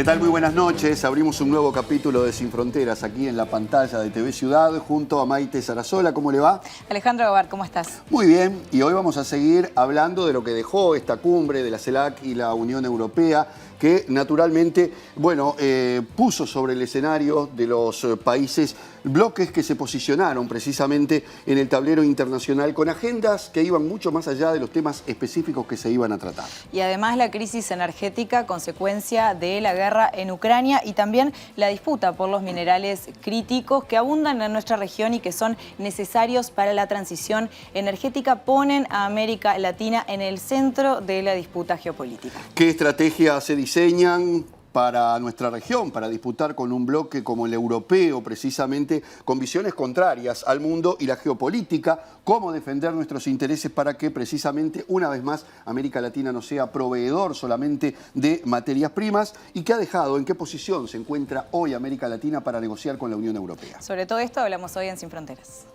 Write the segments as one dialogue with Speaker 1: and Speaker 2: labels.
Speaker 1: ¿Qué tal? Muy buenas noches. Abrimos un nuevo capítulo de Sin Fronteras aquí en la pantalla de TV Ciudad junto a Maite Sarasola. ¿Cómo le va?
Speaker 2: Alejandro Gabar, ¿cómo estás?
Speaker 1: Muy bien. Y hoy vamos a seguir hablando de lo que dejó esta cumbre de la CELAC y la Unión Europea, que naturalmente, puso sobre el escenario de los países bloques que se posicionaron precisamente en el tablero internacional con agendas que iban mucho más allá de los temas específicos que se iban a tratar.
Speaker 2: Y además la crisis energética, consecuencia de la guerra en Ucrania, y también la disputa por los minerales críticos que abundan en nuestra región y que son necesarios para la transición energética, ponen a América Latina en el centro de la disputa geopolítica.
Speaker 1: ¿Qué estrategias se diseñan para nuestra región, para disputar con un bloque como el europeo, precisamente con visiones contrarias al mundo y la geopolítica? ¿Cómo defender nuestros intereses para que precisamente, una vez más, América Latina no sea proveedor solamente de materias primas? ¿Y qué ha dejado, en qué posición se encuentra hoy América Latina para negociar con la Unión Europea?
Speaker 2: Sobre todo esto hablamos hoy en Sin Fronteras.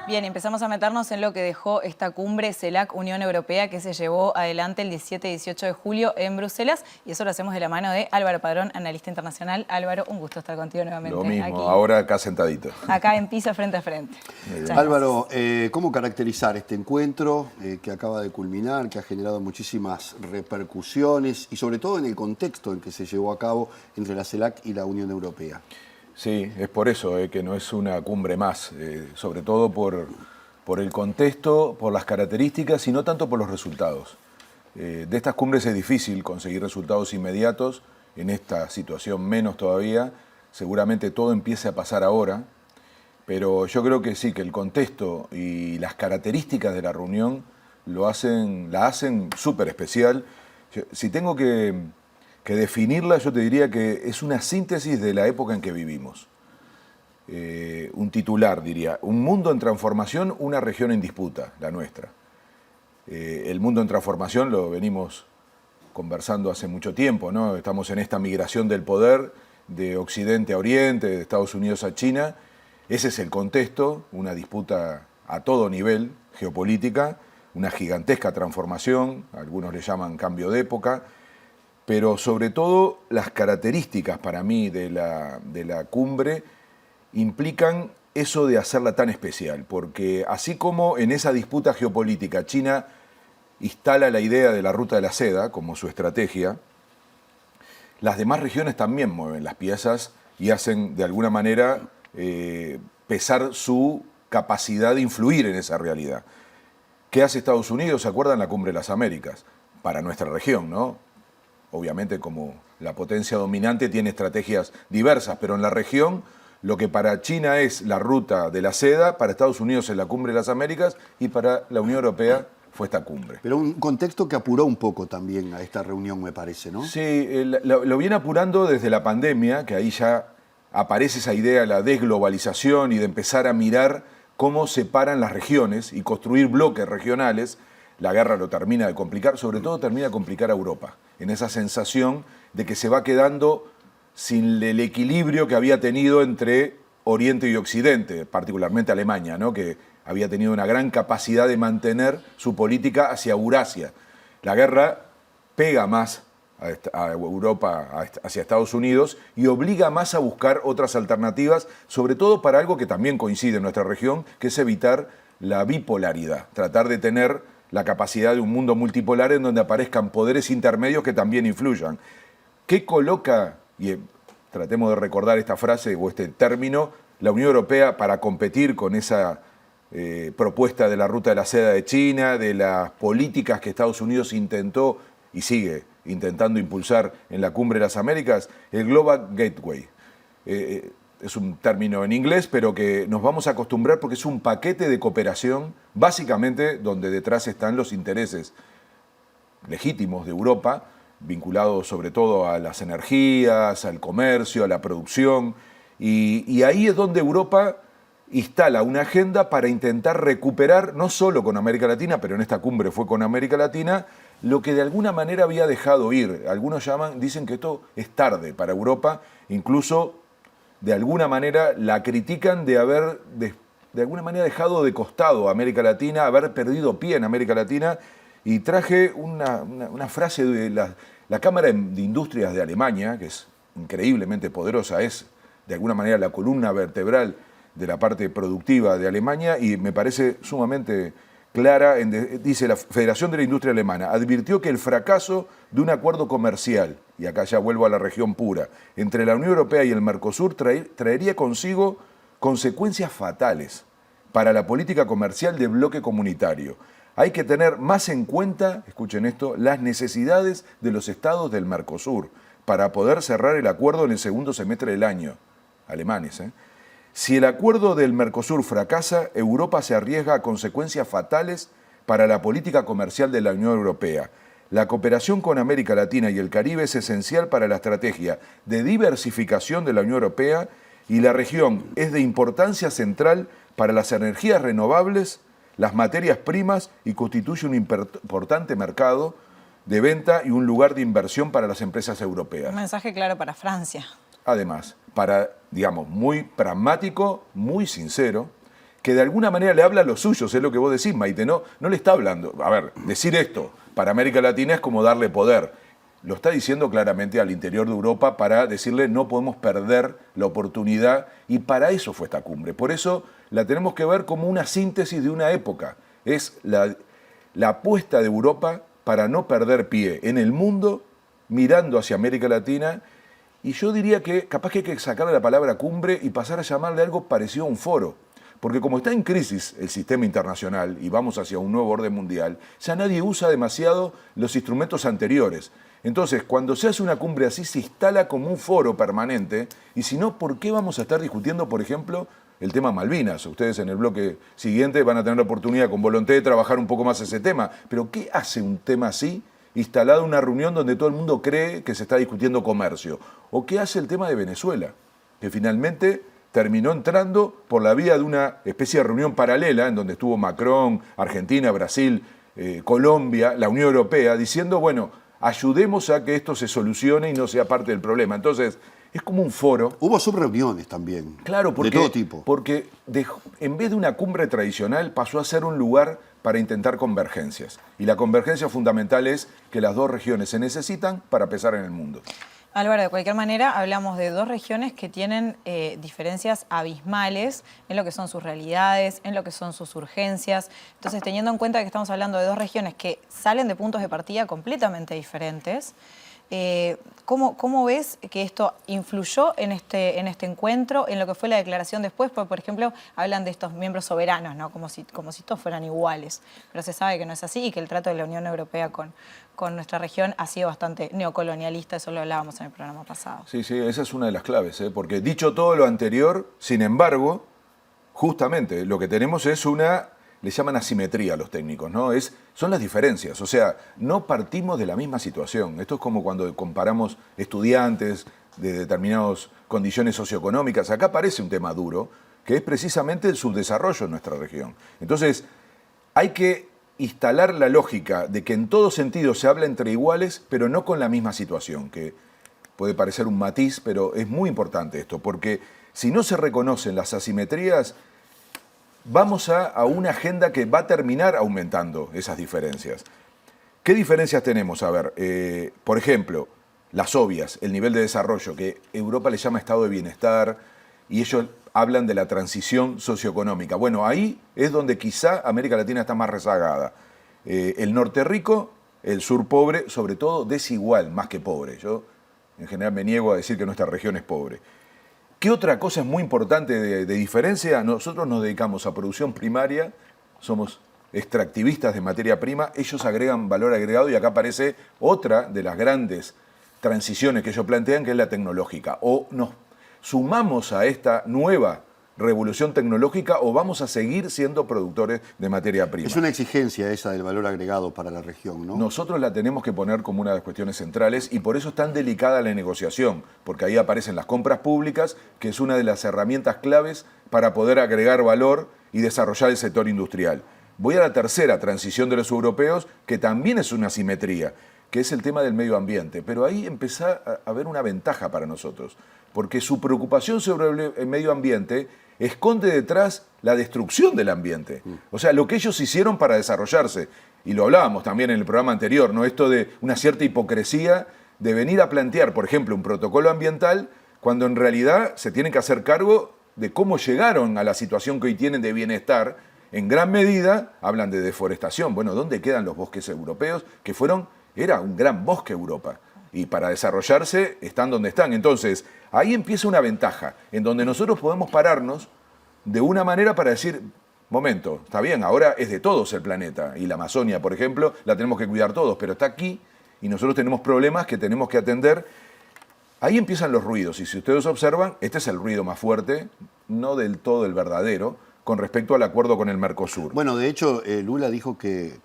Speaker 2: Bien, empezamos a meternos en lo que dejó esta cumbre CELAC-Unión Europea que se llevó adelante el 17 y 18 de julio en Bruselas, y eso lo hacemos de la mano de Álvaro Padrón, analista internacional. Álvaro, un gusto estar contigo nuevamente.
Speaker 3: Lo mismo,
Speaker 2: aquí,
Speaker 3: ahora acá sentadito.
Speaker 2: Acá en piso, frente a frente.
Speaker 1: Álvaro, ¿cómo caracterizar este encuentro que acaba de culminar, que ha generado muchísimas repercusiones y sobre todo en el contexto en que se llevó a cabo entre la CELAC y la Unión Europea?
Speaker 3: Sí, es por eso que no es una cumbre más, sobre todo por el contexto, por las características y no tanto por los resultados. De estas cumbres es difícil conseguir resultados inmediatos, en esta situación menos todavía. Seguramente todo empiece a pasar ahora, pero yo creo que sí, que el contexto y las características de la reunión la hacen súper especial. Si tengo que definirla, yo te diría que es una síntesis de la época en que vivimos. Un titular diría: un mundo en transformación, una región en disputa, la nuestra. El mundo en transformación lo venimos conversando hace mucho tiempo, ¿no? Estamos en esta migración del poder de Occidente a Oriente, de Estados Unidos a China. Ese es el contexto, una disputa a todo nivel, geopolítica, una gigantesca transformación, algunos le llaman cambio de época, pero sobre todo las características para mí de la cumbre implican eso de hacerla tan especial, porque así como en esa disputa geopolítica China instala la idea de la ruta de la seda como su estrategia, las demás regiones también mueven las piezas y hacen de alguna manera pesar su capacidad de influir en esa realidad. ¿Qué hace Estados Unidos? ¿Se acuerdan la Cumbre de las Américas? Para nuestra región, ¿no? Obviamente, como la potencia dominante, tiene estrategias diversas, pero en la región lo que para China es la ruta de la seda, para Estados Unidos es la Cumbre de las Américas y para la Unión Europea fue esta cumbre.
Speaker 1: Pero un contexto que apuró un poco también a esta reunión, me parece, ¿no?
Speaker 3: Sí, lo viene apurando desde la pandemia, que ahí ya aparece esa idea de la desglobalización y de empezar a mirar cómo separan las regiones y construir bloques regionales. La guerra lo termina de complicar, sobre todo termina de complicar a Europa, en esa sensación de que se va quedando sin el equilibrio que había tenido entre Oriente y Occidente, particularmente Alemania, ¿no? Que había tenido una gran capacidad de mantener su política hacia Eurasia. La guerra pega más a Europa, hacia Estados Unidos, y obliga más a buscar otras alternativas, sobre todo para algo que también coincide en nuestra región, que es evitar la bipolaridad, tratar de tener la capacidad de un mundo multipolar en donde aparezcan poderes intermedios que también influyan. ¿Qué coloca, y tratemos de recordar esta frase o este término, la Unión Europea para competir con esa propuesta de la ruta de la seda de China, de las políticas que Estados Unidos intentó y sigue intentando impulsar en la Cumbre de las Américas? El Global Gateway. Es un término en inglés, pero que nos vamos a acostumbrar porque es un paquete de cooperación, básicamente donde detrás están los intereses legítimos de Europa, vinculados sobre todo a las energías, al comercio, a la producción, y ahí es donde Europa instala una agenda para intentar recuperar, no solo con América Latina, pero en esta cumbre fue con América Latina, lo que de alguna manera había dejado ir. Algunos dicen que esto es tarde para Europa, incluso de alguna manera la critican de haber de alguna manera dejado de costado a América Latina, haber perdido pie en América Latina, y traje una frase de la Cámara de Industrias de Alemania, que es increíblemente poderosa, es de alguna manera la columna vertebral de la parte productiva de Alemania, y me parece sumamente clara. Dice: la Federación de la Industria Alemana advirtió que el fracaso de un acuerdo comercial, y acá ya vuelvo a la región pura, entre la Unión Europea y el Mercosur traería consigo consecuencias fatales para la política comercial del bloque comunitario. Hay que tener más en cuenta, escuchen esto, las necesidades de los estados del Mercosur para poder cerrar el acuerdo en el segundo semestre del año. Alemanes, ¿eh? Si el acuerdo del Mercosur fracasa, Europa se arriesga a consecuencias fatales para la política comercial de la Unión Europea. La cooperación con América Latina y el Caribe es esencial para la estrategia de diversificación de la Unión Europea, y la región es de importancia central para las energías renovables, las materias primas, y constituye un importante mercado de venta y un lugar de inversión para las empresas europeas.
Speaker 2: Un mensaje claro para Francia.
Speaker 3: Además, digamos, muy pragmático, muy sincero, que de alguna manera le habla a los suyos, es lo que vos decís, Maite, no le está hablando. A ver, decir esto para América Latina es como darle poder. Lo está diciendo claramente al interior de Europa para decirle: no podemos perder la oportunidad, y para eso fue esta cumbre. Por eso la tenemos que ver como una síntesis de una época. Es la apuesta de Europa para no perder pie en el mundo, mirando hacia América Latina. Y yo diría que capaz que hay que sacarle la palabra cumbre y pasar a llamarle algo parecido a un foro. Porque como está en crisis el sistema internacional y vamos hacia un nuevo orden mundial, ya nadie usa demasiado los instrumentos anteriores. Entonces, cuando se hace una cumbre así, se instala como un foro permanente, y si no, ¿por qué vamos a estar discutiendo, por ejemplo, el tema Malvinas? Ustedes en el bloque siguiente van a tener la oportunidad con Volonté de trabajar un poco más ese tema. Pero ¿qué hace un tema así instalado en una reunión donde todo el mundo cree que se está discutiendo comercio? ¿O qué hace el tema de Venezuela, que finalmente terminó entrando por la vía de una especie de reunión paralela en donde estuvo Macron, Argentina, Brasil, Colombia, la Unión Europea, diciendo: bueno, ayudemos a que esto se solucione y no sea parte del problema? Entonces, es como un foro.
Speaker 1: Hubo subreuniones también,
Speaker 3: claro,
Speaker 1: de todo tipo.
Speaker 3: Porque en vez de una cumbre tradicional pasó a ser un lugar para intentar convergencias. Y la convergencia fundamental es que las dos regiones se necesitan para pesar en el mundo.
Speaker 2: Álvaro, de cualquier manera, hablamos de dos regiones que tienen diferencias abismales en lo que son sus realidades, en lo que son sus urgencias. Entonces, teniendo en cuenta que estamos hablando de dos regiones que salen de puntos de partida completamente diferentes, ¿cómo ves que esto influyó en este encuentro, en lo que fue la declaración después? Porque, por ejemplo, hablan de estos miembros soberanos, ¿no? Como si todos fueran iguales, pero se sabe que no es así, y que el trato de la Unión Europea con nuestra región ha sido bastante neocolonialista. Eso lo hablábamos en el programa pasado.
Speaker 3: Sí, esa es una de las claves, porque dicho todo lo anterior, sin embargo, justamente lo que tenemos es le llaman asimetría a los técnicos, ¿no? Son las diferencias, o sea, no partimos de la misma situación. Esto es como cuando comparamos estudiantes de determinadas condiciones socioeconómicas. Acá aparece un tema duro, que es precisamente el subdesarrollo en nuestra región. Entonces, hay que instalar la lógica de que en todo sentido se habla entre iguales, pero no con la misma situación, que puede parecer un matiz, pero es muy importante esto, porque si no se reconocen las asimetrías, vamos a una agenda que va a terminar aumentando esas diferencias. ¿Qué diferencias tenemos? A ver, por ejemplo, las obvias, el nivel de desarrollo, que Europa le llama estado de bienestar, y ellos hablan de la transición socioeconómica. Bueno, ahí es donde quizá América Latina está más rezagada. El norte rico, el sur pobre, sobre todo desigual, más que pobre. Yo, en general, me niego a decir que nuestra región es pobre. ¿Qué otra cosa es muy importante de diferencia? Nosotros nos dedicamos a producción primaria, somos extractivistas de materia prima, ellos agregan valor agregado, y acá aparece otra de las grandes transiciones que ellos plantean, que es la tecnológica. O nos sumamos a esta nueva revolución tecnológica o vamos a seguir siendo productores de materia prima.
Speaker 1: Es una exigencia esa del valor agregado para la región, ¿no?
Speaker 3: Nosotros la tenemos que poner como una de las cuestiones centrales, y por eso es tan delicada la negociación, porque ahí aparecen las compras públicas, que es una de las herramientas claves para poder agregar valor y desarrollar el sector industrial. Voy a la tercera transición de los europeos, que también es una simetría, que es el tema del medio ambiente. Pero ahí empieza a haber una ventaja para nosotros, porque su preocupación sobre el medio ambiente esconde detrás la destrucción del ambiente. O sea, lo que ellos hicieron para desarrollarse. Y lo hablábamos también en el programa anterior, ¿no? Esto de una cierta hipocresía de venir a plantear, por ejemplo, un protocolo ambiental, cuando en realidad se tienen que hacer cargo de cómo llegaron a la situación que hoy tienen de bienestar. En gran medida hablan de deforestación. Bueno, ¿dónde quedan los bosques europeos? Que era un gran bosque Europa. Y para desarrollarse están donde están. Entonces, ahí empieza una ventaja, en donde nosotros podemos pararnos de una manera para decir, momento, está bien, ahora es de todos el planeta. Y la Amazonia, por ejemplo, la tenemos que cuidar todos, pero está aquí y nosotros tenemos problemas que tenemos que atender. Ahí empiezan los ruidos. Y si ustedes observan, este es el ruido más fuerte, no del todo el verdadero, con respecto al acuerdo con el Mercosur.
Speaker 1: Bueno, de hecho, Lula dijo que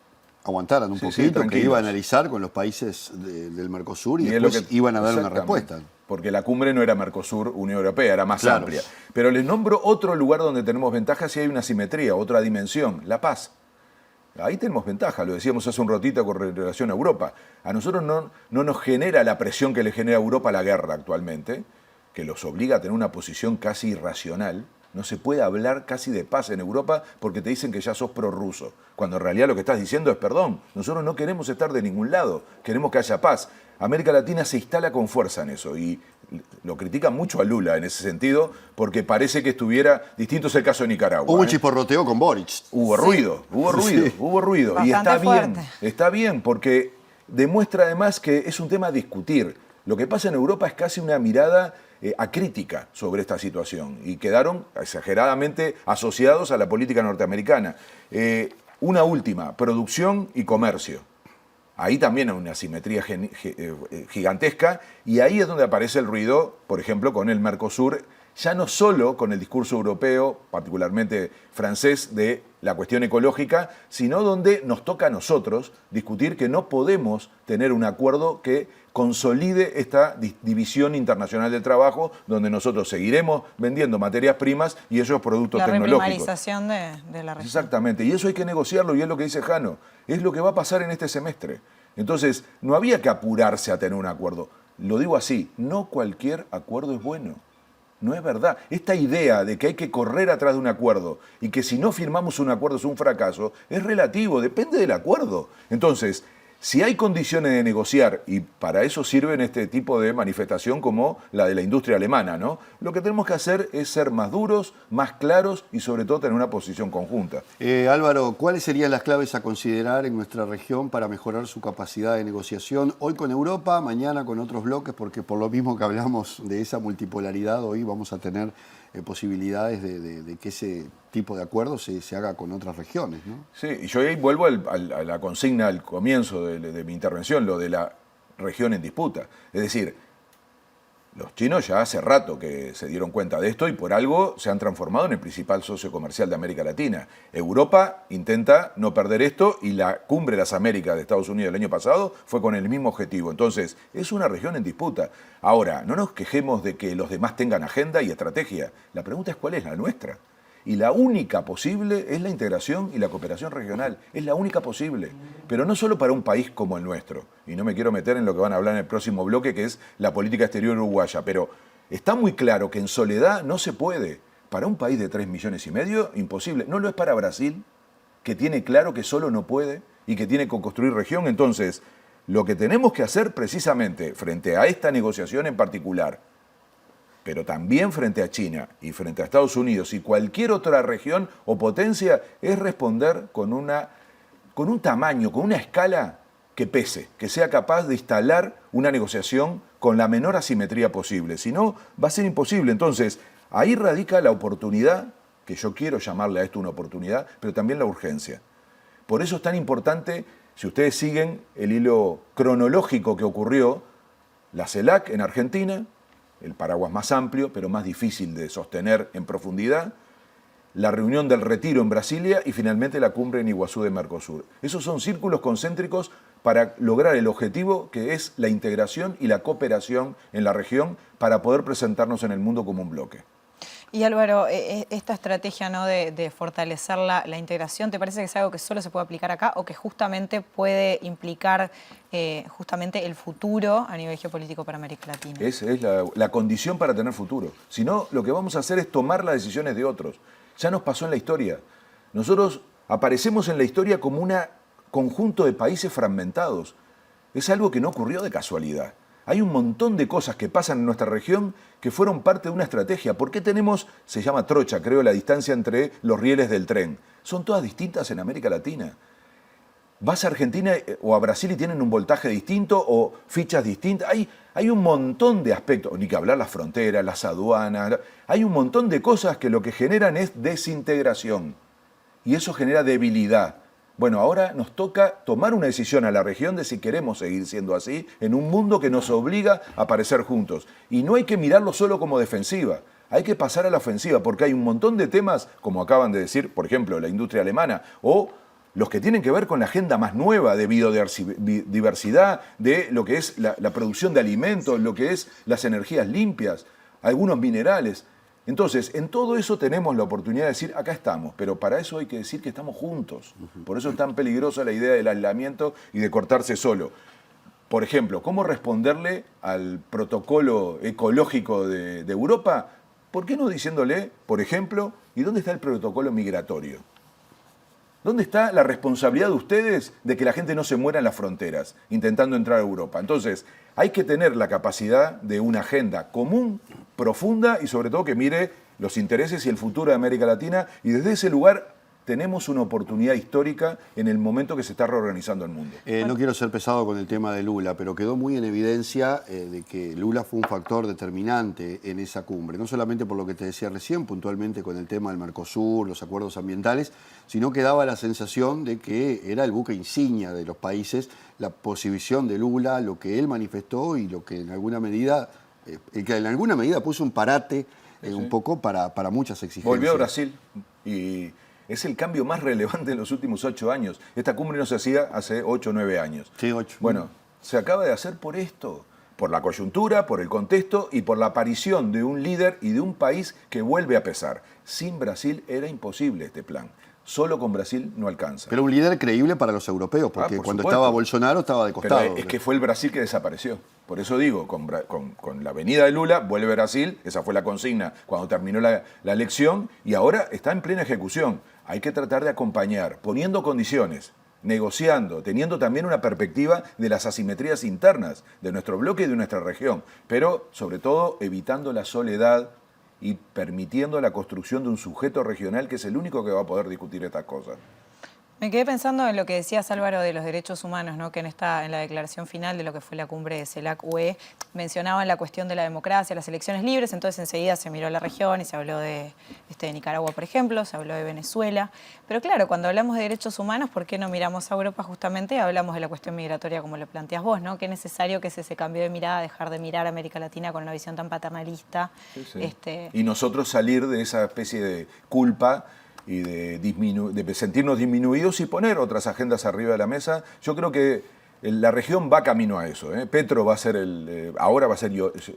Speaker 1: aguantaran un poquito, que iba a analizar con los países del Mercosur y después iban a dar una respuesta.
Speaker 3: Porque la cumbre no era Mercosur-Unión Europea, era más amplia. Pero les nombro otro lugar donde tenemos ventaja si hay una simetría, otra dimensión, la paz. Ahí tenemos ventaja, lo decíamos hace un ratito con relación a Europa. A nosotros no nos genera la presión que le genera a Europa la guerra actualmente, que los obliga a tener una posición casi irracional. No se puede hablar casi de paz en Europa porque te dicen que ya sos prorruso, cuando en realidad lo que estás diciendo es perdón, nosotros no queremos estar de ningún lado, queremos que haya paz. América Latina se instala con fuerza en eso y lo critican mucho a Lula en ese sentido porque parece que estuviera, distinto es el caso de Nicaragua.
Speaker 1: Hubo un chisporroteo con Boric.
Speaker 3: Hubo ruido.
Speaker 2: Bastante
Speaker 3: y está bien porque demuestra además que es un tema a discutir. Lo que pasa en Europa es casi una mirada acrítica sobre esta situación y quedaron exageradamente asociados a la política norteamericana. Una última, producción y comercio. Ahí también hay una asimetría gigantesca y ahí es donde aparece el ruido, por ejemplo, con el Mercosur, ya no solo con el discurso europeo, particularmente francés, de la cuestión ecológica, sino donde nos toca a nosotros discutir que no podemos tener un acuerdo que consolide esta división internacional del trabajo, donde nosotros seguiremos vendiendo materias primas y ellos productos tecnológicos.
Speaker 2: La reprimarización de la región.
Speaker 3: Exactamente, y eso hay que negociarlo, y es lo que dice Jano, es lo que va a pasar en este semestre. Entonces, no había que apurarse a tener un acuerdo. Lo digo así, no cualquier acuerdo es bueno. No es verdad. Esta idea de que hay que correr atrás de un acuerdo y que si no firmamos un acuerdo es un fracaso, es relativo, depende del acuerdo. Entonces, si hay condiciones de negociar, y para eso sirven este tipo de manifestación como la de la industria alemana, ¿no? Lo que tenemos que hacer es ser más duros, más claros y sobre todo tener una posición conjunta.
Speaker 1: Álvaro, ¿cuáles serían las claves a considerar en nuestra región para mejorar su capacidad de negociación hoy con Europa, mañana con otros bloques? Porque por lo mismo que hablamos de esa multipolaridad, hoy vamos a tener posibilidades de que ese tipo de acuerdos se haga con otras regiones, ¿no?
Speaker 3: Sí, y yo ahí vuelvo a la consigna al comienzo de mi intervención, lo de la región en disputa. Es decir, los chinos ya hace rato que se dieron cuenta de esto y por algo se han transformado en el principal socio comercial de América Latina. Europa intenta no perder esto y la Cumbre de las Américas de Estados Unidos el año pasado fue con el mismo objetivo. Entonces, es una región en disputa. Ahora, no nos quejemos de que los demás tengan agenda y estrategia. La pregunta es cuál es la nuestra. Y la única posible es la integración y la cooperación regional. Es la única posible. Pero no solo para un país como el nuestro. Y no me quiero meter en lo que van a hablar en el próximo bloque, que es la política exterior uruguaya. Pero está muy claro que en soledad no se puede. Para un país de 3,5 millones, imposible. No lo es para Brasil, que tiene claro que solo no puede y que tiene que construir región. Entonces, lo que tenemos que hacer precisamente frente a esta negociación en particular, pero también frente a China y frente a Estados Unidos y cualquier otra región o potencia, es responder con un tamaño, con una escala que pese, que sea capaz de instalar una negociación con la menor asimetría posible. Si no, va a ser imposible. Entonces, ahí radica la oportunidad, que yo quiero llamarle a esto una oportunidad, pero también la urgencia. Por eso es tan importante, si ustedes siguen el hilo cronológico que ocurrió, la CELAC en Argentina, el paraguas más amplio, pero más difícil de sostener en profundidad, la reunión del Retiro en Brasilia y finalmente la cumbre en Iguazú de Mercosur. Esos son círculos concéntricos para lograr el objetivo que es la integración y la cooperación en la región para poder presentarnos en el mundo como un bloque.
Speaker 2: Y Álvaro, esta estrategia, ¿no?, de fortalecer la integración, ¿te parece que es algo que solo se puede aplicar acá o que justamente puede implicar justamente el futuro a nivel geopolítico para América Latina?
Speaker 3: Es la condición para tener futuro. Si no, lo que vamos a hacer es tomar las decisiones de otros. Ya nos pasó en la historia. Nosotros aparecemos en la historia como un conjunto de países fragmentados. Es algo que no ocurrió de casualidad. Hay un montón de cosas que pasan en nuestra región que fueron parte de una estrategia. ¿Por qué tenemos, se llama trocha, creo, la distancia entre los rieles del tren? Son todas distintas en América Latina. Vas a Argentina o a Brasil y tienen un voltaje distinto o fichas distintas. Hay un montón de aspectos, ni que hablar las fronteras, las aduanas. Hay un montón de cosas que lo que generan es desintegración. Y eso genera debilidad. Bueno, ahora nos toca tomar una decisión a la región de si queremos seguir siendo así en un mundo que nos obliga a aparecer juntos. Y no hay que mirarlo solo como defensiva, hay que pasar a la ofensiva, porque hay un montón de temas, como acaban de decir, por ejemplo, la industria alemana, o los que tienen que ver con la agenda más nueva de biodiversidad, de lo que es la producción de alimentos, lo que es las energías limpias, algunos minerales. Entonces, en todo eso tenemos la oportunidad de decir, acá estamos, pero para eso hay que decir que estamos juntos. Por eso es tan peligrosa la idea del aislamiento y de cortarse solo. Por ejemplo, ¿cómo responderle al protocolo ecológico de Europa? ¿Por qué no diciéndole, por ejemplo, ¿y dónde está el protocolo migratorio? ¿Dónde está la responsabilidad de ustedes de que la gente no se muera en las fronteras intentando entrar a Europa? Entonces, hay que tener la capacidad de una agenda común, profunda y sobre todo que mire los intereses y el futuro de América Latina, y desde ese lugar tenemos una oportunidad histórica en el momento que se está reorganizando el mundo.
Speaker 1: No quiero ser pesado con el tema de Lula, pero quedó muy en evidencia de que Lula fue un factor determinante en esa cumbre, no solamente por lo que te decía recién, puntualmente con el tema del Mercosur, los acuerdos ambientales, sino que daba la sensación de que era el buque insignia de los países, la posición de Lula, lo que él manifestó y lo que en alguna medida, puso un parate un poco para muchas exigencias.
Speaker 3: Volvió a Brasil y es el cambio más relevante en los últimos 8 años. Esta cumbre no se hacía hace 8 o 9 años.
Speaker 1: Sí, 8.
Speaker 3: Bueno, se acaba de hacer por esto, por la coyuntura, por el contexto y por la aparición de un líder y de un país que vuelve a pesar. Sin Brasil era imposible este plan. Solo con Brasil no alcanza.
Speaker 1: Pero un líder creíble para los europeos, porque
Speaker 3: por
Speaker 1: cuando
Speaker 3: supuesto.
Speaker 1: estaba Bolsonaro estaba de costado.
Speaker 3: Pero es que fue el Brasil que desapareció. Por eso digo, con la venida de Lula, vuelve Brasil, esa fue la consigna cuando terminó la elección, y ahora está en plena ejecución. Hay que tratar de acompañar, poniendo condiciones, negociando, teniendo también una perspectiva de las asimetrías internas de nuestro bloque y de nuestra región, pero sobre todo evitando la soledad y permitiendo la construcción de un sujeto regional que es el único que va a poder discutir estas cosas.
Speaker 2: Me quedé pensando en lo que decías, Álvaro, de los derechos humanos, ¿no?, que en la declaración final de lo que fue la cumbre de CELAC-UE mencionaban la cuestión de la democracia, las elecciones libres, entonces enseguida se miró a la región y se habló de Nicaragua, por ejemplo, se habló de Venezuela. Pero claro, cuando hablamos de derechos humanos, ¿por qué no miramos a Europa justamente? Hablamos de la cuestión migratoria como lo planteas vos, ¿no? Que es necesario que ese cambio de mirada, dejar de mirar a América Latina con una visión tan paternalista.
Speaker 3: Sí, sí. Y nosotros salir de esa especie de culpa y de sentirnos disminuidos y poner otras agendas arriba de la mesa. Yo creo que la región va camino a eso. Petro va a ser ahora va a ser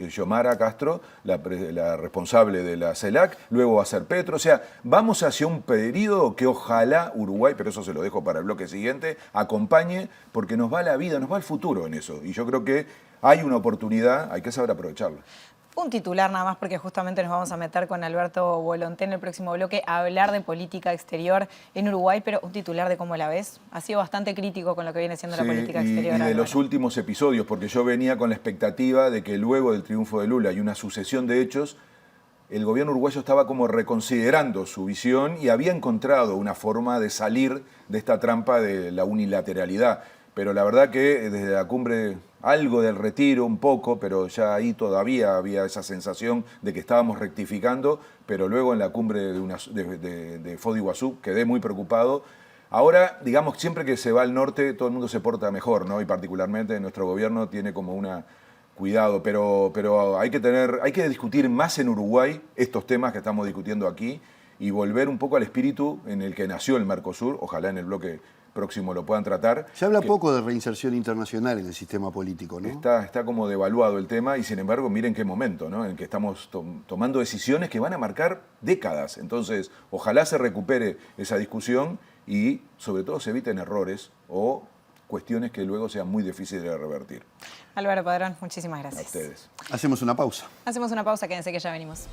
Speaker 3: Xiomara Castro, la responsable de la CELAC, luego va a ser Petro. O sea, vamos hacia un periodo que ojalá Uruguay, pero eso se lo dejo para el bloque siguiente, acompañe, porque nos va la vida, nos va el futuro en eso. Y yo creo que hay una oportunidad, hay que saber aprovecharla.
Speaker 2: Un titular nada más, porque justamente nos vamos a meter con Alberto Volonté en el próximo bloque a hablar de política exterior en Uruguay, pero un titular de cómo la ves. Ha sido bastante crítico con lo que viene siendo la política exterior.
Speaker 3: Y de los últimos episodios, porque yo venía con la expectativa de que luego del triunfo de Lula y una sucesión de hechos, el gobierno uruguayo estaba como reconsiderando su visión y había encontrado una forma de salir de esta trampa de la unilateralidad. Pero la verdad que desde la cumbre algo del retiro, un poco, pero ya ahí todavía había esa sensación de que estábamos rectificando, pero luego en la cumbre de Foz de Iguazú quedé muy preocupado. Ahora, digamos, siempre que se va al norte todo el mundo se porta mejor, ¿no? Y particularmente nuestro gobierno tiene como cuidado, pero hay que discutir más en Uruguay estos temas que estamos discutiendo aquí y volver un poco al espíritu en el que nació el Mercosur, ojalá en el bloque próximo lo puedan tratar.
Speaker 1: Se habla poco de reinserción internacional en el sistema político, ¿no?
Speaker 3: Está como devaluado el tema y sin embargo miren qué momento, ¿no? En que estamos tomando decisiones que van a marcar décadas. Entonces, ojalá se recupere esa discusión y sobre todo se eviten errores o cuestiones que luego sean muy difíciles de revertir.
Speaker 2: Álvaro Padrón, muchísimas gracias.
Speaker 3: A ustedes.
Speaker 1: Hacemos una pausa.
Speaker 2: Hacemos una pausa, quédense que ya venimos.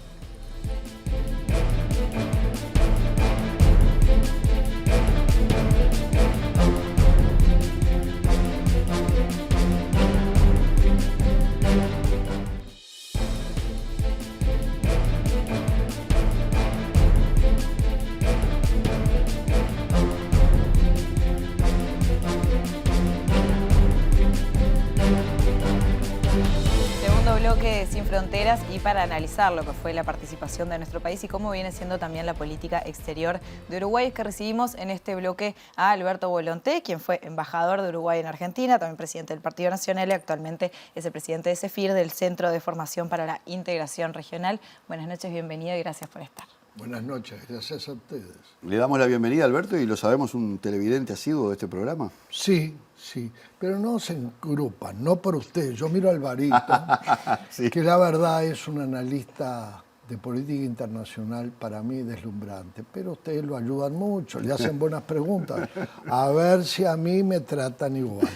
Speaker 2: Bloque Sin Fronteras y para analizar lo que fue la participación de nuestro país y cómo viene siendo también la política exterior de Uruguay, es que recibimos en este bloque a Alberto Volonté, quien fue embajador de Uruguay en Argentina, también presidente del Partido Nacional y actualmente es el presidente de CEFIR, del Centro de Formación para la Integración Regional. Buenas noches, bienvenido y gracias por estar.
Speaker 4: Buenas noches, gracias a ustedes.
Speaker 1: Le damos la bienvenida a Alberto y lo sabemos, un televidente asiduo de este programa.
Speaker 4: Sí, pero no se agrupan, no por ustedes. Yo miro a Alvarito,
Speaker 1: Sí.
Speaker 4: que la verdad es un analista de política internacional para mí deslumbrante, pero ustedes lo ayudan mucho, le hacen buenas preguntas. A ver si a mí me tratan igual.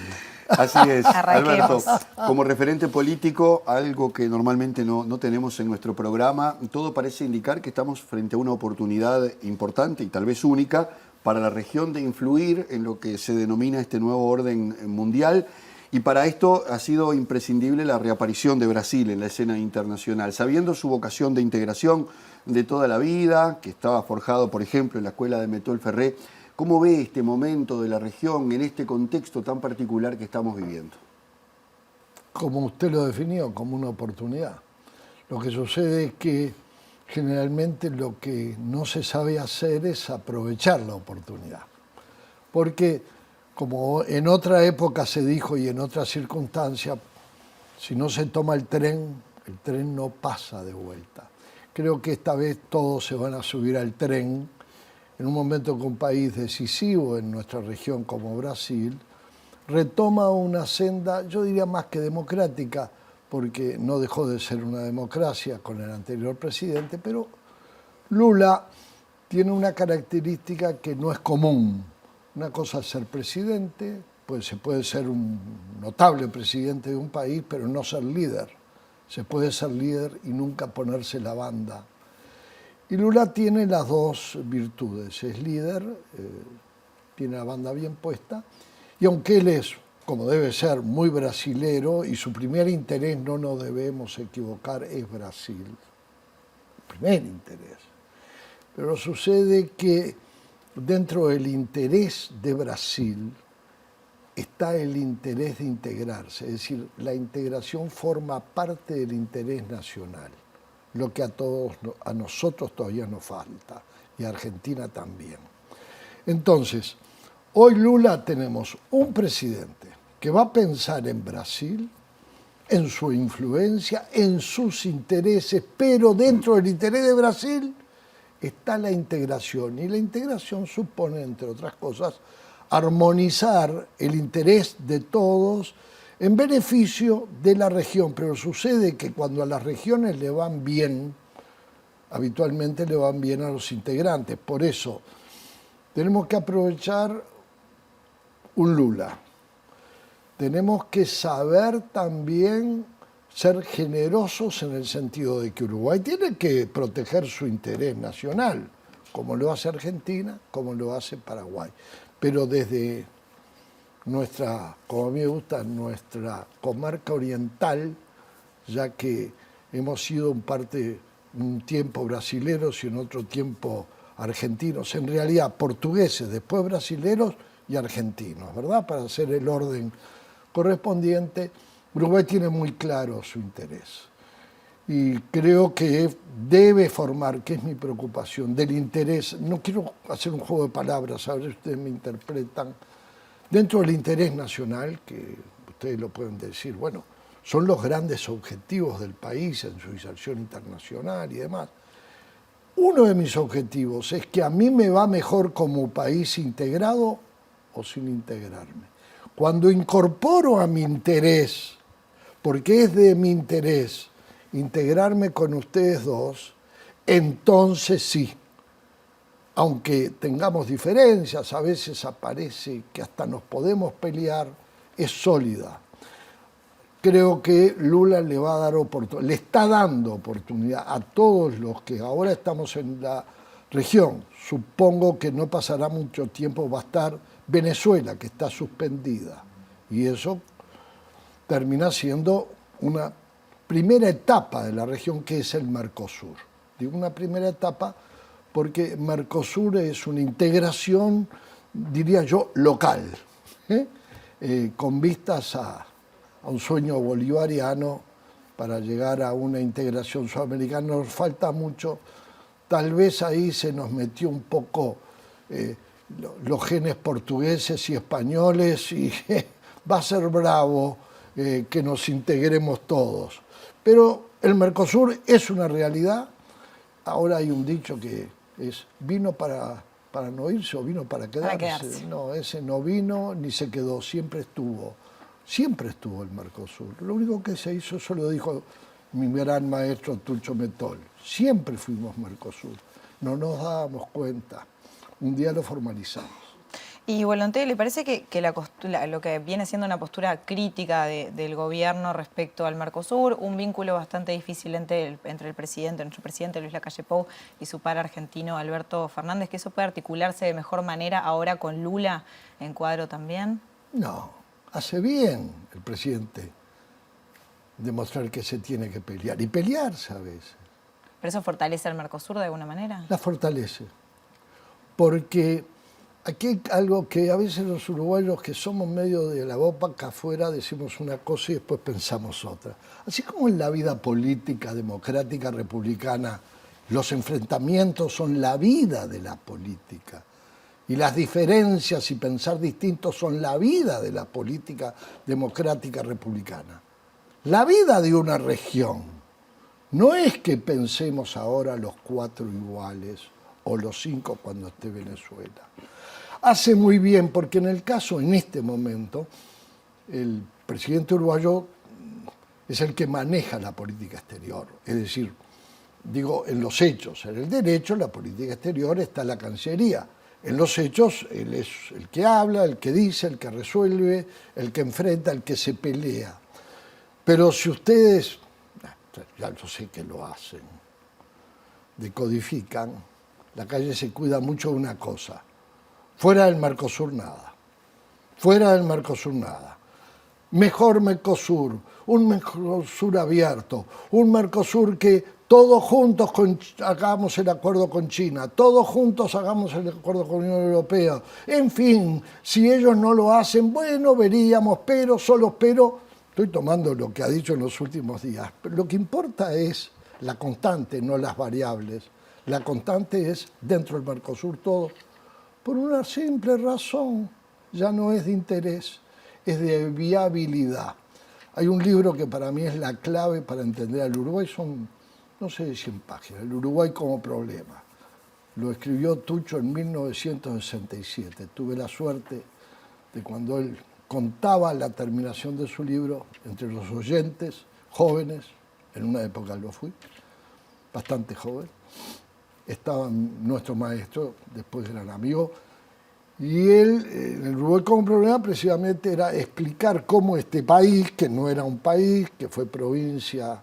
Speaker 1: Así es, Alberto.
Speaker 2: Arranquemos.
Speaker 1: Como referente político, algo que normalmente no tenemos en nuestro programa, todo parece indicar que estamos frente a una oportunidad importante y tal vez única para la región de influir en lo que se denomina este nuevo orden mundial. Y para esto ha sido imprescindible la reaparición de Brasil en la escena internacional, sabiendo su vocación de integración de toda la vida, que estaba forjado, por ejemplo, en la escuela de Metol Ferré. ¿Cómo ve este momento de la región en este contexto tan particular que estamos viviendo?
Speaker 4: Como usted lo definió, como una oportunidad. Lo que sucede es que generalmente lo que no se sabe hacer es aprovechar la oportunidad. Porque, como en otra época se dijo y en otras circunstancias, si no se toma el tren no pasa de vuelta. Creo que esta vez todos se van a subir al tren en un momento que un país decisivo en nuestra región como Brasil retoma una senda, yo diría más que democrática, porque no dejó de ser una democracia con el anterior presidente, pero Lula tiene una característica que no es común. Una cosa es ser presidente, pues se puede ser un notable presidente de un país, pero no ser líder. Se puede ser líder y nunca ponerse la banda. Y Lula tiene las dos virtudes. Es líder, tiene la banda bien puesta, y aunque él es, como debe ser, muy brasilero, y su primer interés, no nos debemos equivocar, es Brasil. Primer interés. Pero sucede que dentro del interés de Brasil está el interés de integrarse, es decir, la integración forma parte del interés nacional, lo que a nosotros todavía nos falta, y a Argentina también. Entonces, hoy Lula tenemos un presidente que va a pensar en Brasil, en su influencia, en sus intereses, pero dentro del interés de Brasil está la integración. Y la integración supone, entre otras cosas, armonizar el interés de todos en beneficio de la región. Pero sucede que cuando a las regiones le van bien, habitualmente le van bien a los integrantes. Por eso tenemos que aprovechar un Lula. Tenemos que saber también ser generosos en el sentido de que Uruguay tiene que proteger su interés nacional, como lo hace Argentina, como lo hace Paraguay. Pero desde nuestra, como a mí me gusta, nuestra comarca oriental, ya que hemos sido un tiempo brasileros y en otro tiempo argentinos, en realidad portugueses, después brasileros y argentinos, ¿verdad? Para hacer el orden correspondiente, Uruguay tiene muy claro su interés. Y creo que debe formar, que es mi preocupación, del interés, no quiero hacer un juego de palabras, a ver si ustedes me interpretan, dentro del interés nacional, que ustedes lo pueden decir, bueno, son los grandes objetivos del país en su inserción internacional y demás. Uno de mis objetivos es que a mí me va mejor como país integrado o sin integrarme. Cuando incorporo a mi interés, porque es de mi interés integrarme con ustedes dos, entonces sí. Aunque tengamos diferencias, a veces aparece que hasta nos podemos pelear, es sólida. Creo que Lula le va a dar oportunidad, le está dando oportunidad a todos los que ahora estamos en la región. Supongo que no pasará mucho tiempo, va a estar Venezuela, que está suspendida. Y eso termina siendo una primera etapa de la región, que es el Mercosur. Digo una primera etapa porque Mercosur es una integración, diría yo, local, con vistas a un sueño bolivariano para llegar a una integración sudamericana. Nos falta mucho, tal vez ahí se nos metió un poco los genes portugueses y españoles y va a ser bravo que nos integremos todos. Pero el Mercosur es una realidad. Ahora hay un dicho que es, ¿vino para no irse o vino para quedarse?
Speaker 2: Para quedarse.
Speaker 4: No, ese no vino ni se quedó, siempre estuvo el Mercosur. Lo único que se hizo, eso lo dijo mi gran maestro Tucho Metol, siempre fuimos Mercosur, no nos dábamos cuenta, un día lo formalizamos.
Speaker 2: Y Volonté, ¿le parece que lo que viene siendo una postura crítica del gobierno respecto al Mercosur, un vínculo bastante difícil entre nuestro presidente Luis Lacalle Pou y su par argentino Alberto Fernández, que eso puede articularse de mejor manera ahora con Lula en cuadro también?
Speaker 4: No, hace bien el presidente demostrar que se tiene que pelear, y pelearse a veces.
Speaker 2: ¿Pero eso fortalece al Mercosur de alguna manera?
Speaker 4: La fortalece, porque aquí hay algo que a veces los uruguayos, que somos medio de la boca afuera, decimos una cosa y después pensamos otra. Así como en la vida política, democrática, republicana, los enfrentamientos son la vida de la política y las diferencias y pensar distintos son la vida de la política democrática republicana. La vida de una región no es que pensemos ahora los 4 iguales o los 5 cuando esté Venezuela. Hace muy bien, porque en el caso, en este momento, el presidente uruguayo es el que maneja la política exterior. Es decir, digo, en los hechos, en el derecho, la política exterior está en la Cancillería. En los hechos, él es el que habla, el que dice, el que resuelve, el que enfrenta, el que se pelea. Pero si ustedes, ya yo sé que lo hacen, decodifican, la calle se cuida mucho de una cosa: fuera del Mercosur nada. Fuera del Mercosur nada. Mejor Mercosur, un Mercosur abierto, un Mercosur que todos juntos hagamos el acuerdo con China, todos juntos hagamos el acuerdo con la Unión Europea. En fin, si ellos no lo hacen, bueno, veríamos, pero, estoy tomando lo que ha dicho en los últimos días, pero lo que importa es la constante, no las variables. La constante es dentro del Mercosur todo. Por una simple razón, ya no es de interés, es de viabilidad. Hay un libro que para mí es la clave para entender al Uruguay, son, no sé, 100 páginas, El Uruguay como problema. Lo escribió Tucho en 1967. Tuve la suerte de, cuando él contaba la terminación de su libro, entre los oyentes jóvenes, en una época lo fui, bastante joven, estaba nuestro maestro, después gran amigo, y él, en el Uruguay como problema, precisamente era explicar cómo este país, que no era un país, que fue provincia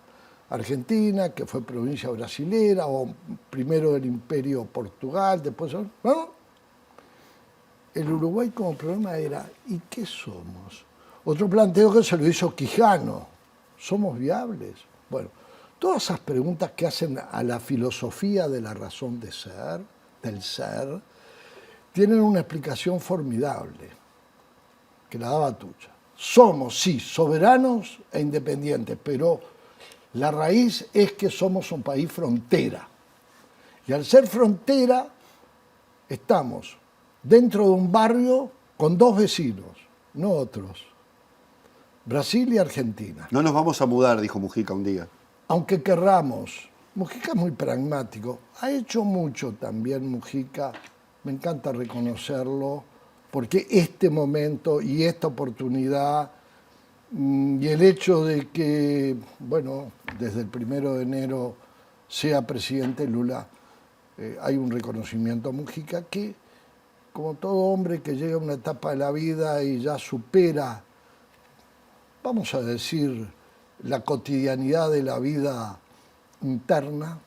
Speaker 4: argentina, que fue provincia brasilera, o primero del Imperio Portugal, después, ¿no? El Uruguay como problema era, ¿y qué somos? Otro planteo que se lo hizo Quijano, ¿somos viables? Bueno, todas esas preguntas que hacen a la filosofía de la razón de ser, del ser, tienen una explicación formidable, que la daba Tucha. Somos, sí, soberanos e independientes, pero la raíz es que somos un país frontera. Y al ser frontera, estamos dentro de un barrio con 2 vecinos, no otros, Brasil y Argentina.
Speaker 1: No nos vamos a mudar, dijo Mujica un día.
Speaker 4: Aunque querramos. Mujica es muy pragmático. Ha hecho mucho también Mujica, me encanta reconocerlo, porque este momento y esta oportunidad y el hecho de que, bueno, desde el 1 de enero sea presidente Lula, hay un reconocimiento a Mujica que, como todo hombre que llega a una etapa de la vida y ya supera, vamos a decir, la cotidianidad de la vida interna,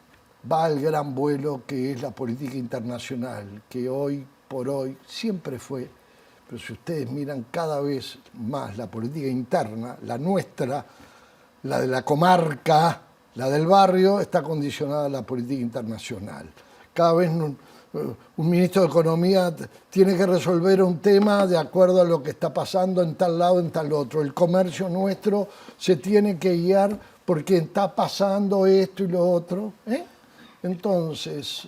Speaker 4: va al gran vuelo que es la política internacional, que hoy por hoy siempre fue, pero si ustedes miran cada vez más la política interna, la nuestra, la de la comarca, la del barrio, está condicionada a la política internacional. Cada vez un ministro de Economía tiene que resolver un tema de acuerdo a lo que está pasando en tal lado, en tal otro. El comercio nuestro se tiene que guiar porque está pasando esto y lo otro. Entonces,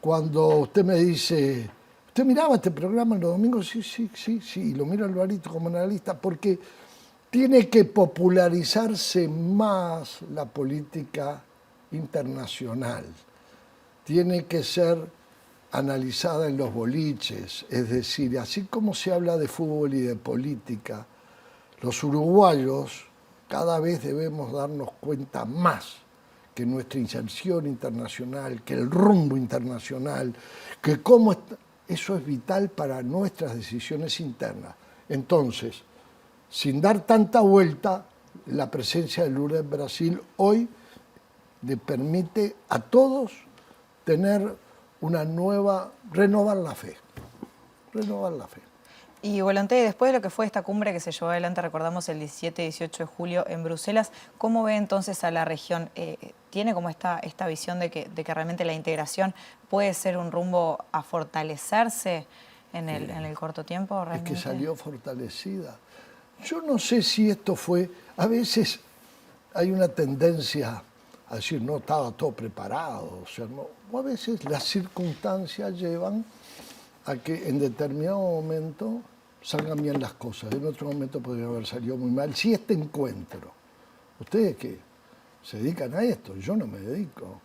Speaker 4: cuando usted me dice, ¿usted miraba este programa los domingos? Sí, y lo miro Alvarito como analista, porque tiene que popularizarse más la política internacional. Tiene que ser analizada en los boliches, es decir, así como se habla de fútbol y de política, los uruguayos cada vez debemos darnos cuenta más que nuestra inserción internacional, que el rumbo internacional, que cómo eso es vital para nuestras decisiones internas. Entonces, sin dar tanta vuelta, la presencia de Lula en Brasil hoy le permite a todos tener una nueva, renovar la fe.
Speaker 2: Y Volonté, después de lo que fue esta cumbre que se llevó adelante, recordamos el 17 y 18 de julio en Bruselas, ¿cómo ve entonces a la región? ¿Tiene como esta visión de que realmente la integración puede ser un rumbo a fortalecerse en el corto tiempo? ¿Realmente?
Speaker 4: Es que salió fortalecida. Yo no sé si esto fue, a veces hay una tendencia a decir, no, estaba todo preparado, o sea, no, o a veces las circunstancias llevan a que en determinado momento salgan bien las cosas, en otro momento podría haber salido muy mal. Si este encuentro, ustedes que se dedican a esto, yo no me dedico,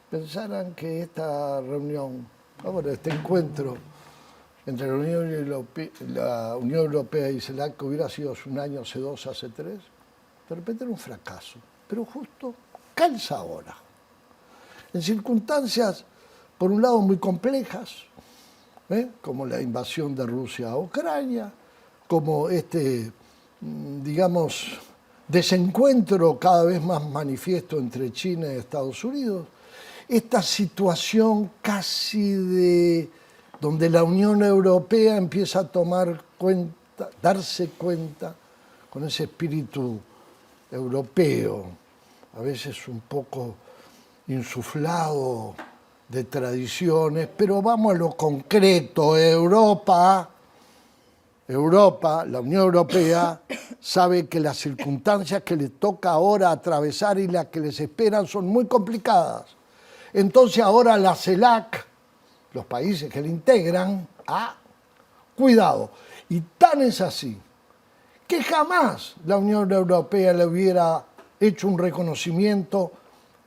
Speaker 4: pensaran que esta reunión, ahora este encuentro entre la Unión Europea y CELAC hubiera sido hace un año, hace dos, hace tres, de repente era un fracaso, pero justo calza ahora, en circunstancias, por un lado, muy complejas, como la invasión de Rusia a Ucrania, como digamos, desencuentro cada vez más manifiesto entre China y Estados Unidos, esta situación casi de donde la Unión Europea empieza a tomar cuenta, darse cuenta con ese espíritu europeo, a veces un poco insuflado de tradiciones, pero vamos a lo concreto. Europa, la Unión Europea, sabe que las circunstancias que le toca ahora atravesar y las que les esperan son muy complicadas. Entonces ahora la CELAC, los países que la integran, cuidado. Y tan es así que jamás la Unión Europea le hubiera hecho un reconocimiento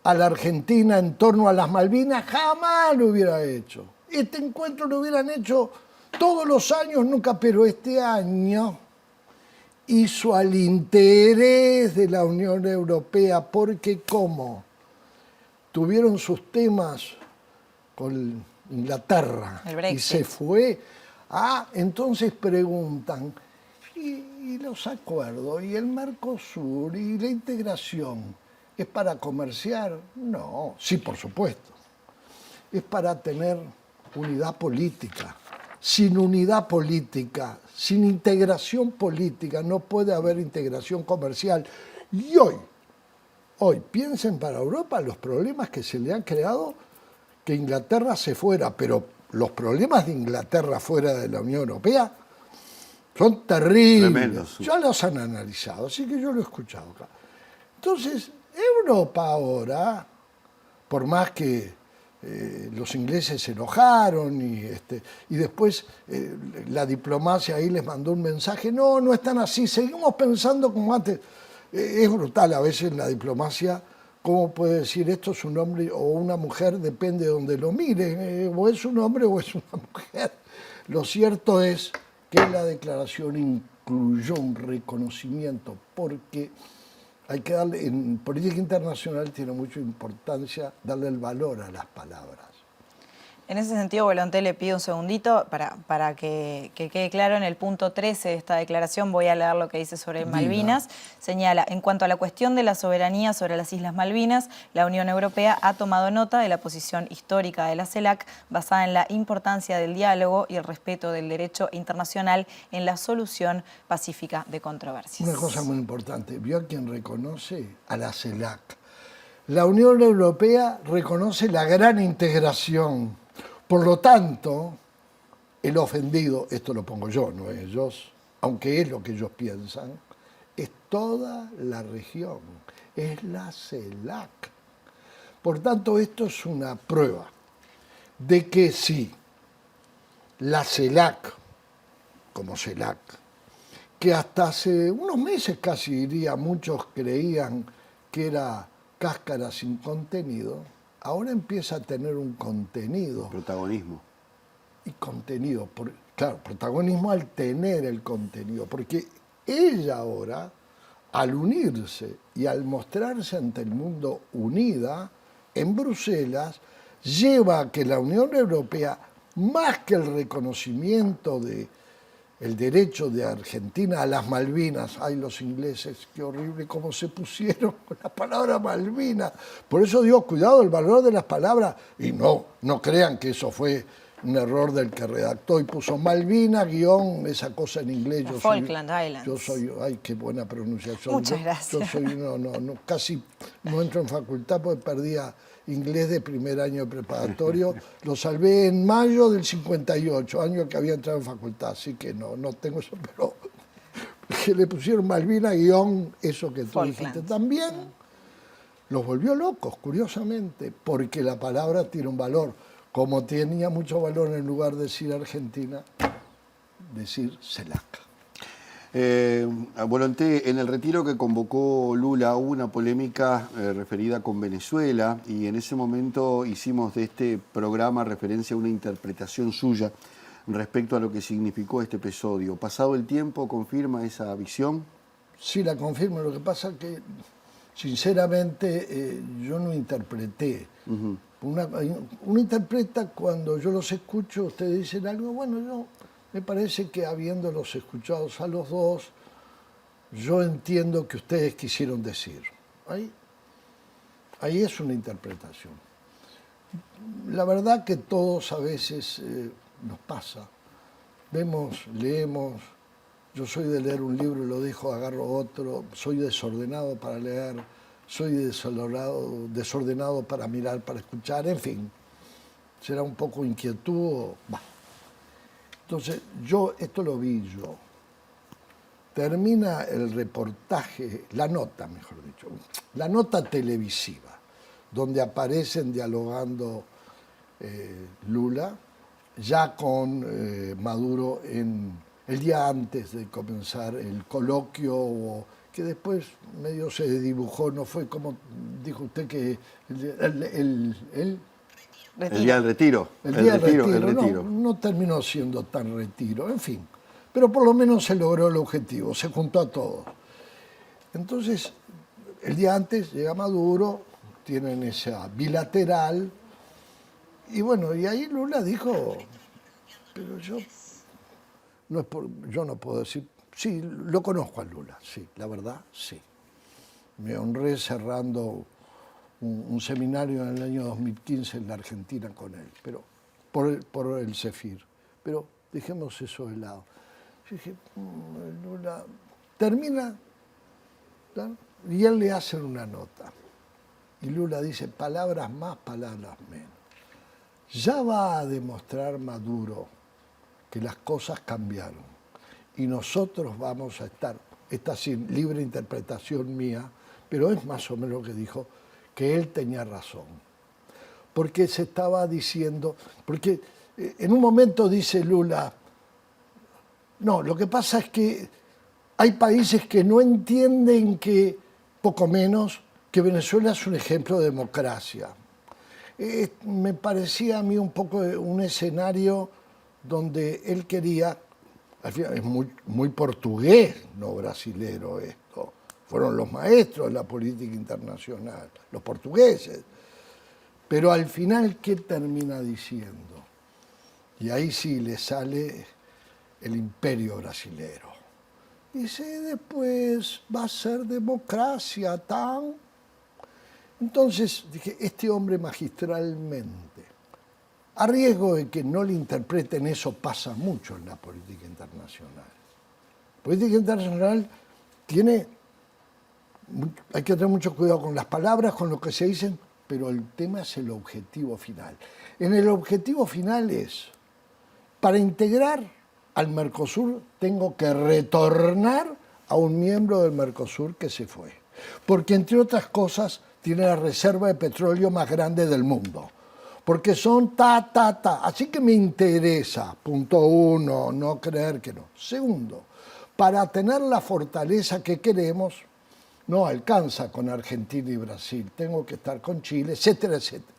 Speaker 4: a la Argentina en torno a las Malvinas, jamás lo hubiera hecho. Este encuentro lo hubieran hecho todos los años, nunca, pero este año hizo al interés de la Unión Europea, porque ¿cómo? Tuvieron sus temas con Inglaterra y se fue. Entonces preguntan, ¿y los acuerdos? ¿Y el Mercosur? ¿Y la integración? ¿Es para comerciar? No, sí, por supuesto. Es para tener unidad política. Sin unidad política, sin integración política, no puede haber integración comercial. Y hoy, piensen para Europa los problemas que se le han creado, que Inglaterra se fuera, pero los problemas de Inglaterra fuera de la Unión Europea son terribles. Tremendos. Ya los han analizado, así que yo lo he escuchado acá. Entonces, Europa ahora, por más que los ingleses se enojaron y después la diplomacia ahí les mandó un mensaje, no están así, seguimos pensando como antes. Es brutal a veces la diplomacia, cómo puede decir esto es un hombre o una mujer, depende de donde lo mire, o es un hombre o es una mujer. Lo cierto es que la declaración incluyó un reconocimiento, porque hay que darle, en política internacional tiene mucha importancia darle el valor a las palabras.
Speaker 2: En ese sentido, Volonté, le pido un segundito para que quede claro. En el punto 13 de esta declaración voy a leer lo que dice sobre Malvinas. Señala, en cuanto a la cuestión de la soberanía sobre las Islas Malvinas, la Unión Europea ha tomado nota de la posición histórica de la CELAC basada en la importancia del diálogo y el respeto del derecho internacional en la solución pacífica de controversias.
Speaker 4: Una cosa muy importante, ¿vio a quien reconoce? A la CELAC. La Unión Europea reconoce la gran integración. Por lo tanto, el ofendido, esto lo pongo yo, no ellos, aunque es lo que ellos piensan, es toda la región, es la CELAC. Por tanto, esto es una prueba de que sí, la CELAC, como CELAC, que hasta hace unos meses casi diría, muchos creían que era cáscara sin contenido, ahora empieza a tener un contenido.
Speaker 1: Protagonismo.
Speaker 4: Y contenido, claro, protagonismo al tener el contenido, porque ella ahora, al unirse y al mostrarse ante el mundo unida, en Bruselas, lleva a que la Unión Europea, más que el reconocimiento de el derecho de Argentina a las Malvinas. Ay, los ingleses, qué horrible cómo se pusieron con la palabra Malvinas. Por eso digo, cuidado, el valor de las palabras. Y no crean que eso fue un error del que redactó y puso Malvinas, guión, esa cosa en inglés.
Speaker 2: Yo Falkland Islands.
Speaker 4: Yo soy, ay, qué buena pronunciación.
Speaker 2: Muchas gracias.
Speaker 4: Yo soy, casi no entro en facultad porque perdía inglés de primer año preparatorio. Lo salvé en mayo del 58, año que había entrado en facultad, así que no tengo eso, pero que le pusieron Malvinas, guión, eso que tú
Speaker 2: Falkland.
Speaker 4: dijiste también, los volvió locos, curiosamente, porque la palabra tiene un valor. Como tenía mucho valor en lugar de decir Argentina, decir CELAC.
Speaker 1: Volonté, en el retiro que convocó Lula hubo una polémica referida con Venezuela y en ese momento hicimos de este programa referencia a una interpretación suya respecto a lo que significó este episodio. ¿Pasado el tiempo confirma esa visión?
Speaker 4: Sí, la confirmo. Lo que pasa es que, sinceramente, yo no interpreté. Uno interpreta cuando yo los escucho, ustedes dicen algo, bueno, yo me parece que habiéndolos escuchados a los dos, yo entiendo que ustedes quisieron decir. Ahí es una interpretación. La verdad que todos a veces nos pasa. Vemos, leemos, yo soy de leer un libro y lo dejo, agarro otro, soy desordenado para leer, soy desordenado para mirar, para escuchar, en fin. Será un poco inquietud. Entonces, esto lo vi yo. Termina el reportaje, la nota, mejor dicho, la nota televisiva, donde aparecen dialogando Lula, ya con Maduro el día antes de comenzar el coloquio, que después medio se dibujó, no fue como dijo usted que el
Speaker 1: día del retiro.
Speaker 4: El día del retiro. No terminó siendo tan retiro, en fin. Pero por lo menos se logró el objetivo, se juntó a todos. Entonces, el día antes llega Maduro, tienen esa bilateral, y bueno, y ahí Lula dijo, pero yo no puedo decir, sí, lo conozco a Lula, sí, la verdad, sí. Me honré cerrando un seminario en el año 2015 en la Argentina con él, pero por el CEFIR. Pero dejemos eso de lado. Yo dije, Lula termina, ¿no? Y él le hace una nota. Y Lula dice, palabras más, palabras menos. Ya va a demostrar Maduro que las cosas cambiaron y nosotros vamos a estar, esta sin libre interpretación mía, pero es más o menos lo que dijo, que él tenía razón. Porque se estaba diciendo, porque en un momento dice Lula, no, lo que pasa es que hay países que no entienden que, poco menos, que Venezuela es un ejemplo de democracia. Me parecía a mí un poco un escenario donde él quería, al final es muy portugués, no brasilero esto. Fueron los maestros de la política internacional, los portugueses. Pero al final, ¿qué termina diciendo? Y ahí sí le sale el imperio brasilero. Dice, después va a ser democracia, tan. Entonces, dije, este hombre magistralmente, a riesgo de que no le interpreten eso, pasa mucho en la política internacional. La política internacional hay que tener mucho cuidado con las palabras, con lo que se dicen, pero el tema es el objetivo final. En el objetivo final es, para integrar al Mercosur, tengo que retornar a un miembro del Mercosur que se fue. Porque, entre otras cosas, tiene la reserva de petróleo más grande del mundo. Porque son Así que me interesa, punto uno, no creer que no. Segundo, para tener la fortaleza que queremos, no alcanza con Argentina y Brasil, tengo que estar con Chile, etcétera, etcétera.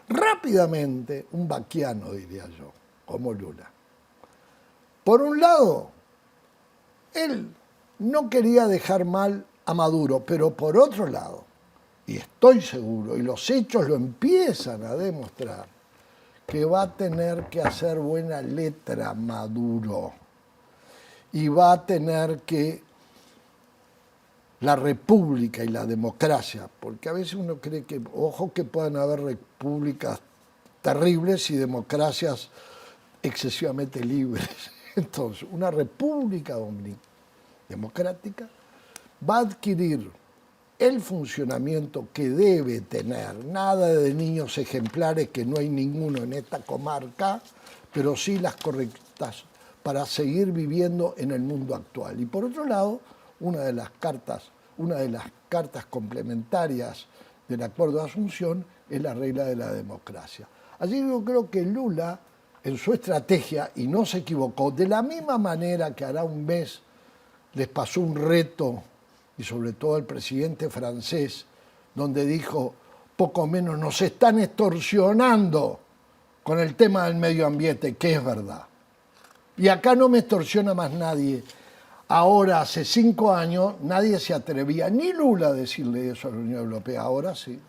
Speaker 4: Rápidamente, un baquiano, diría yo, como Lula. Por un lado, él no quería dejar mal a Maduro, pero por otro lado, y estoy seguro, y los hechos lo empiezan a demostrar, que va a tener que hacer buena letra Maduro y va a tener que la república y la democracia, porque a veces uno cree que, ojo, que puedan haber repúblicas terribles y democracias excesivamente libres. Entonces, una república democrática va a adquirir el funcionamiento que debe tener, nada de niños ejemplares, que no hay ninguno en esta comarca, pero sí las correctas para seguir viviendo en el mundo actual. Y por otro lado, una de las cartas complementarias del Acuerdo de Asunción es la regla de la democracia. Así que yo creo que Lula, en su estrategia, y no se equivocó, de la misma manera que hará un mes les pasó un reto, y sobre todo el presidente francés, donde dijo, poco menos, nos están extorsionando con el tema del medio ambiente, que es verdad. Y acá no me extorsiona más nadie. Ahora, hace 5 años, nadie se atrevía, ni Lula, a decirle eso a la Unión Europea. Ahora sí,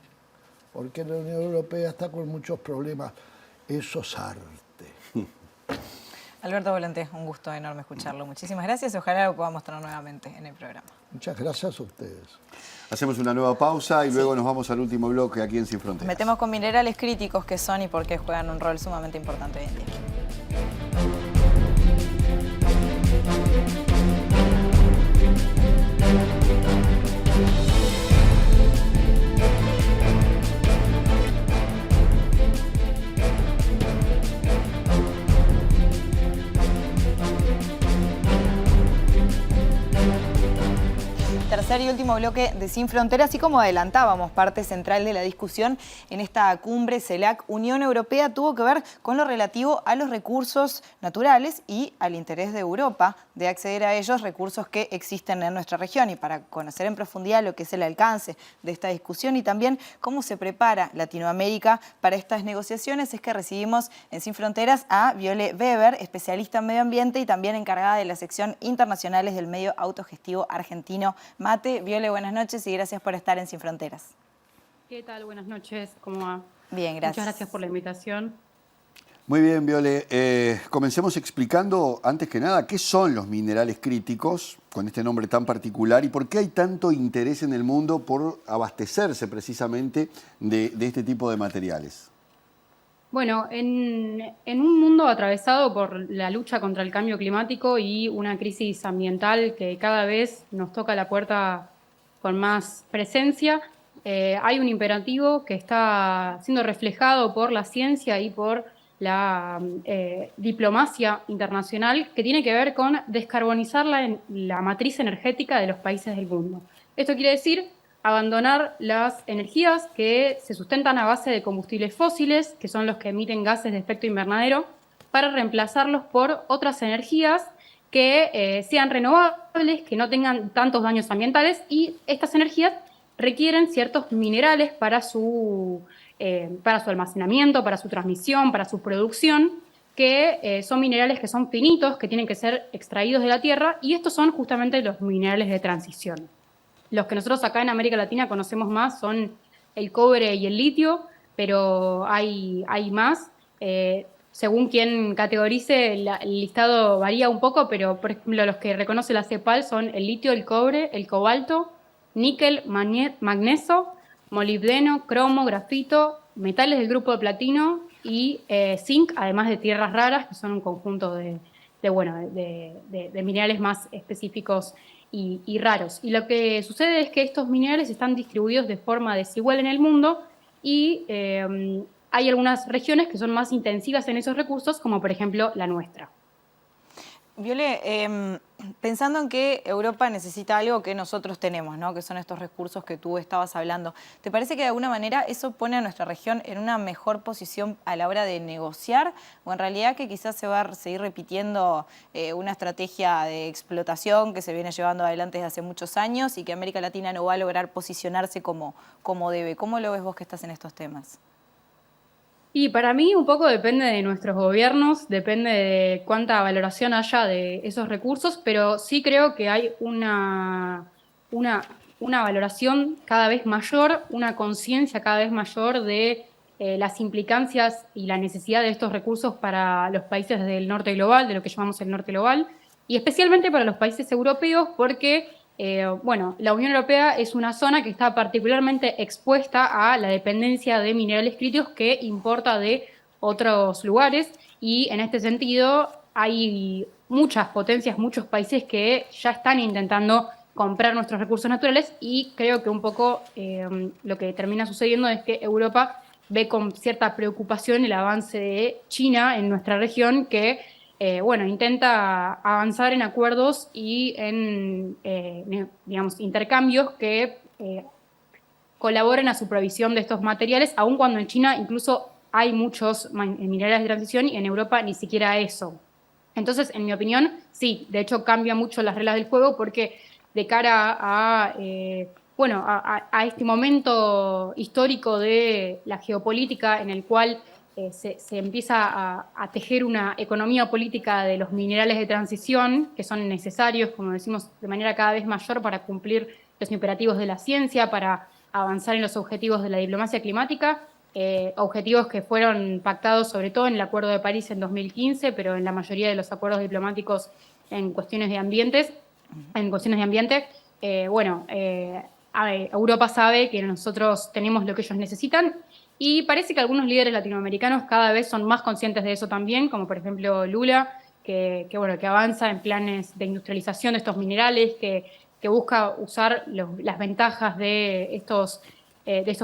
Speaker 4: porque la Unión Europea está con muchos problemas. Eso es arte.
Speaker 2: Alberto Volante, un gusto enorme escucharlo. Muchísimas gracias y ojalá lo podamos tener nuevamente en el programa.
Speaker 4: Muchas gracias a ustedes.
Speaker 1: Hacemos una nueva pausa y luego nos vamos al último bloque aquí en Sin Fronteras.
Speaker 2: Metemos con minerales críticos que son y por qué juegan un rol sumamente importante hoy en día. Tercer y último bloque de Sin Fronteras, y como adelantábamos, parte central de la discusión en esta cumbre CELAC Unión Europea tuvo que ver con lo relativo a los recursos naturales y al interés de Europa de acceder a ellos, recursos que existen en nuestra región. Y para conocer en profundidad lo que es el alcance de esta discusión y también cómo se prepara Latinoamérica para estas negociaciones, es que recibimos en Sin Fronteras a Viole Weber, especialista en medio ambiente y también encargada de la sección Internacionales del Medio Autogestivo Argentino MATE. Viole, buenas noches y gracias por estar en Sin Fronteras.
Speaker 5: ¿Qué tal? Buenas noches, ¿cómo va?
Speaker 2: Bien, gracias.
Speaker 5: Muchas gracias por la invitación.
Speaker 1: Muy bien, Viole. Comencemos explicando, antes que nada, qué son los minerales críticos, con este nombre tan particular, y por qué hay tanto interés en el mundo por abastecerse precisamente de este tipo de materiales.
Speaker 5: Bueno, en un mundo atravesado por la lucha contra el cambio climático y una crisis ambiental que cada vez nos toca la puerta con más presencia, hay un imperativo que está siendo reflejado por la ciencia y por la diplomacia internacional, que tiene que ver con descarbonizar la matriz energética de los países del mundo. Esto quiere decir abandonar las energías que se sustentan a base de combustibles fósiles, que son los que emiten gases de efecto invernadero, para reemplazarlos por otras energías que sean renovables, que no tengan tantos daños ambientales, y estas energías requieren ciertos minerales para su almacenamiento, para su transmisión, para su producción, que son minerales que son finitos, que tienen que ser extraídos de la tierra, y estos son justamente los minerales de transición. Los que nosotros acá en América Latina conocemos más son el cobre y el litio, pero hay más. Según quien categorice, el listado varía un poco, pero por ejemplo los que reconoce la CEPAL son el litio, el cobre, el cobalto, níquel, magnesio, molibdeno, cromo, grafito, metales del grupo de platino y zinc, además de tierras raras, que son un conjunto de minerales más específicos y raros. Y lo que sucede es que estos minerales están distribuidos de forma desigual en el mundo y hay algunas regiones que son más intensivas en esos recursos, como por ejemplo la nuestra.
Speaker 2: Viole, pensando en que Europa necesita algo que nosotros tenemos, ¿no? Que son estos recursos que tú estabas hablando, ¿te parece que de alguna manera eso pone a nuestra región en una mejor posición a la hora de negociar? ¿O en realidad que quizás se va a seguir repitiendo una estrategia de explotación que se viene llevando adelante desde hace muchos años y que América Latina no va a lograr posicionarse como debe? ¿Cómo lo ves vos que estás en estos temas?
Speaker 5: Y para mí un poco depende de nuestros gobiernos, depende de cuánta valoración haya de esos recursos, pero sí creo que hay una valoración cada vez mayor, una conciencia cada vez mayor de las implicancias y la necesidad de estos recursos para los países del norte global, de lo que llamamos el norte global, y especialmente para los países europeos porque la Unión Europea es una zona que está particularmente expuesta a la dependencia de minerales críticos que importa de otros lugares y en este sentido hay muchas potencias, muchos países que ya están intentando comprar nuestros recursos naturales y creo que un poco lo que termina sucediendo es que Europa ve con cierta preocupación el avance de China en nuestra región que intenta avanzar en acuerdos y en, intercambios que colaboren a su provisión de estos materiales, aun cuando en China incluso hay muchos minerales de transición y en Europa ni siquiera eso. Entonces, en mi opinión, sí, de hecho cambia mucho las reglas del juego porque de cara a este momento histórico de la geopolítica en el cual se empieza a tejer una economía política de los minerales de transición que son necesarios, como decimos, de manera cada vez mayor para cumplir los imperativos de la ciencia, para avanzar en los objetivos de la diplomacia climática, objetivos que fueron pactados sobre todo en el Acuerdo de París en 2015, pero en la mayoría de los acuerdos diplomáticos en cuestiones de ambiente. Europa sabe que nosotros tenemos lo que ellos necesitan y parece que algunos líderes latinoamericanos cada vez son más conscientes de eso también, como por ejemplo Lula, que avanza en planes de industrialización de estos minerales, que busca usar las ventajas de estos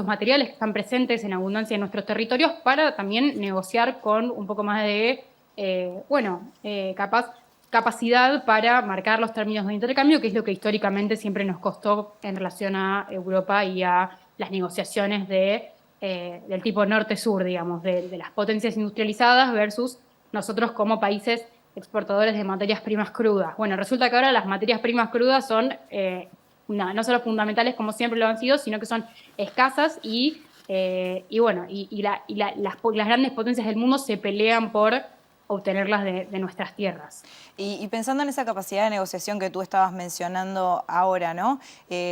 Speaker 5: materiales que están presentes en abundancia en nuestros territorios para también negociar con un poco más de capacidad para marcar los términos de intercambio, que es lo que históricamente siempre nos costó en relación a Europa y a las negociaciones del tipo norte-sur, digamos, de las potencias industrializadas versus nosotros como países exportadores de materias primas crudas. Bueno, resulta que ahora las materias primas crudas son no solo fundamentales como siempre lo han sido, sino que son escasas las grandes potencias del mundo se pelean por obtenerlas de nuestras tierras.
Speaker 2: Y pensando en esa capacidad de negociación que tú estabas mencionando ahora, ¿no?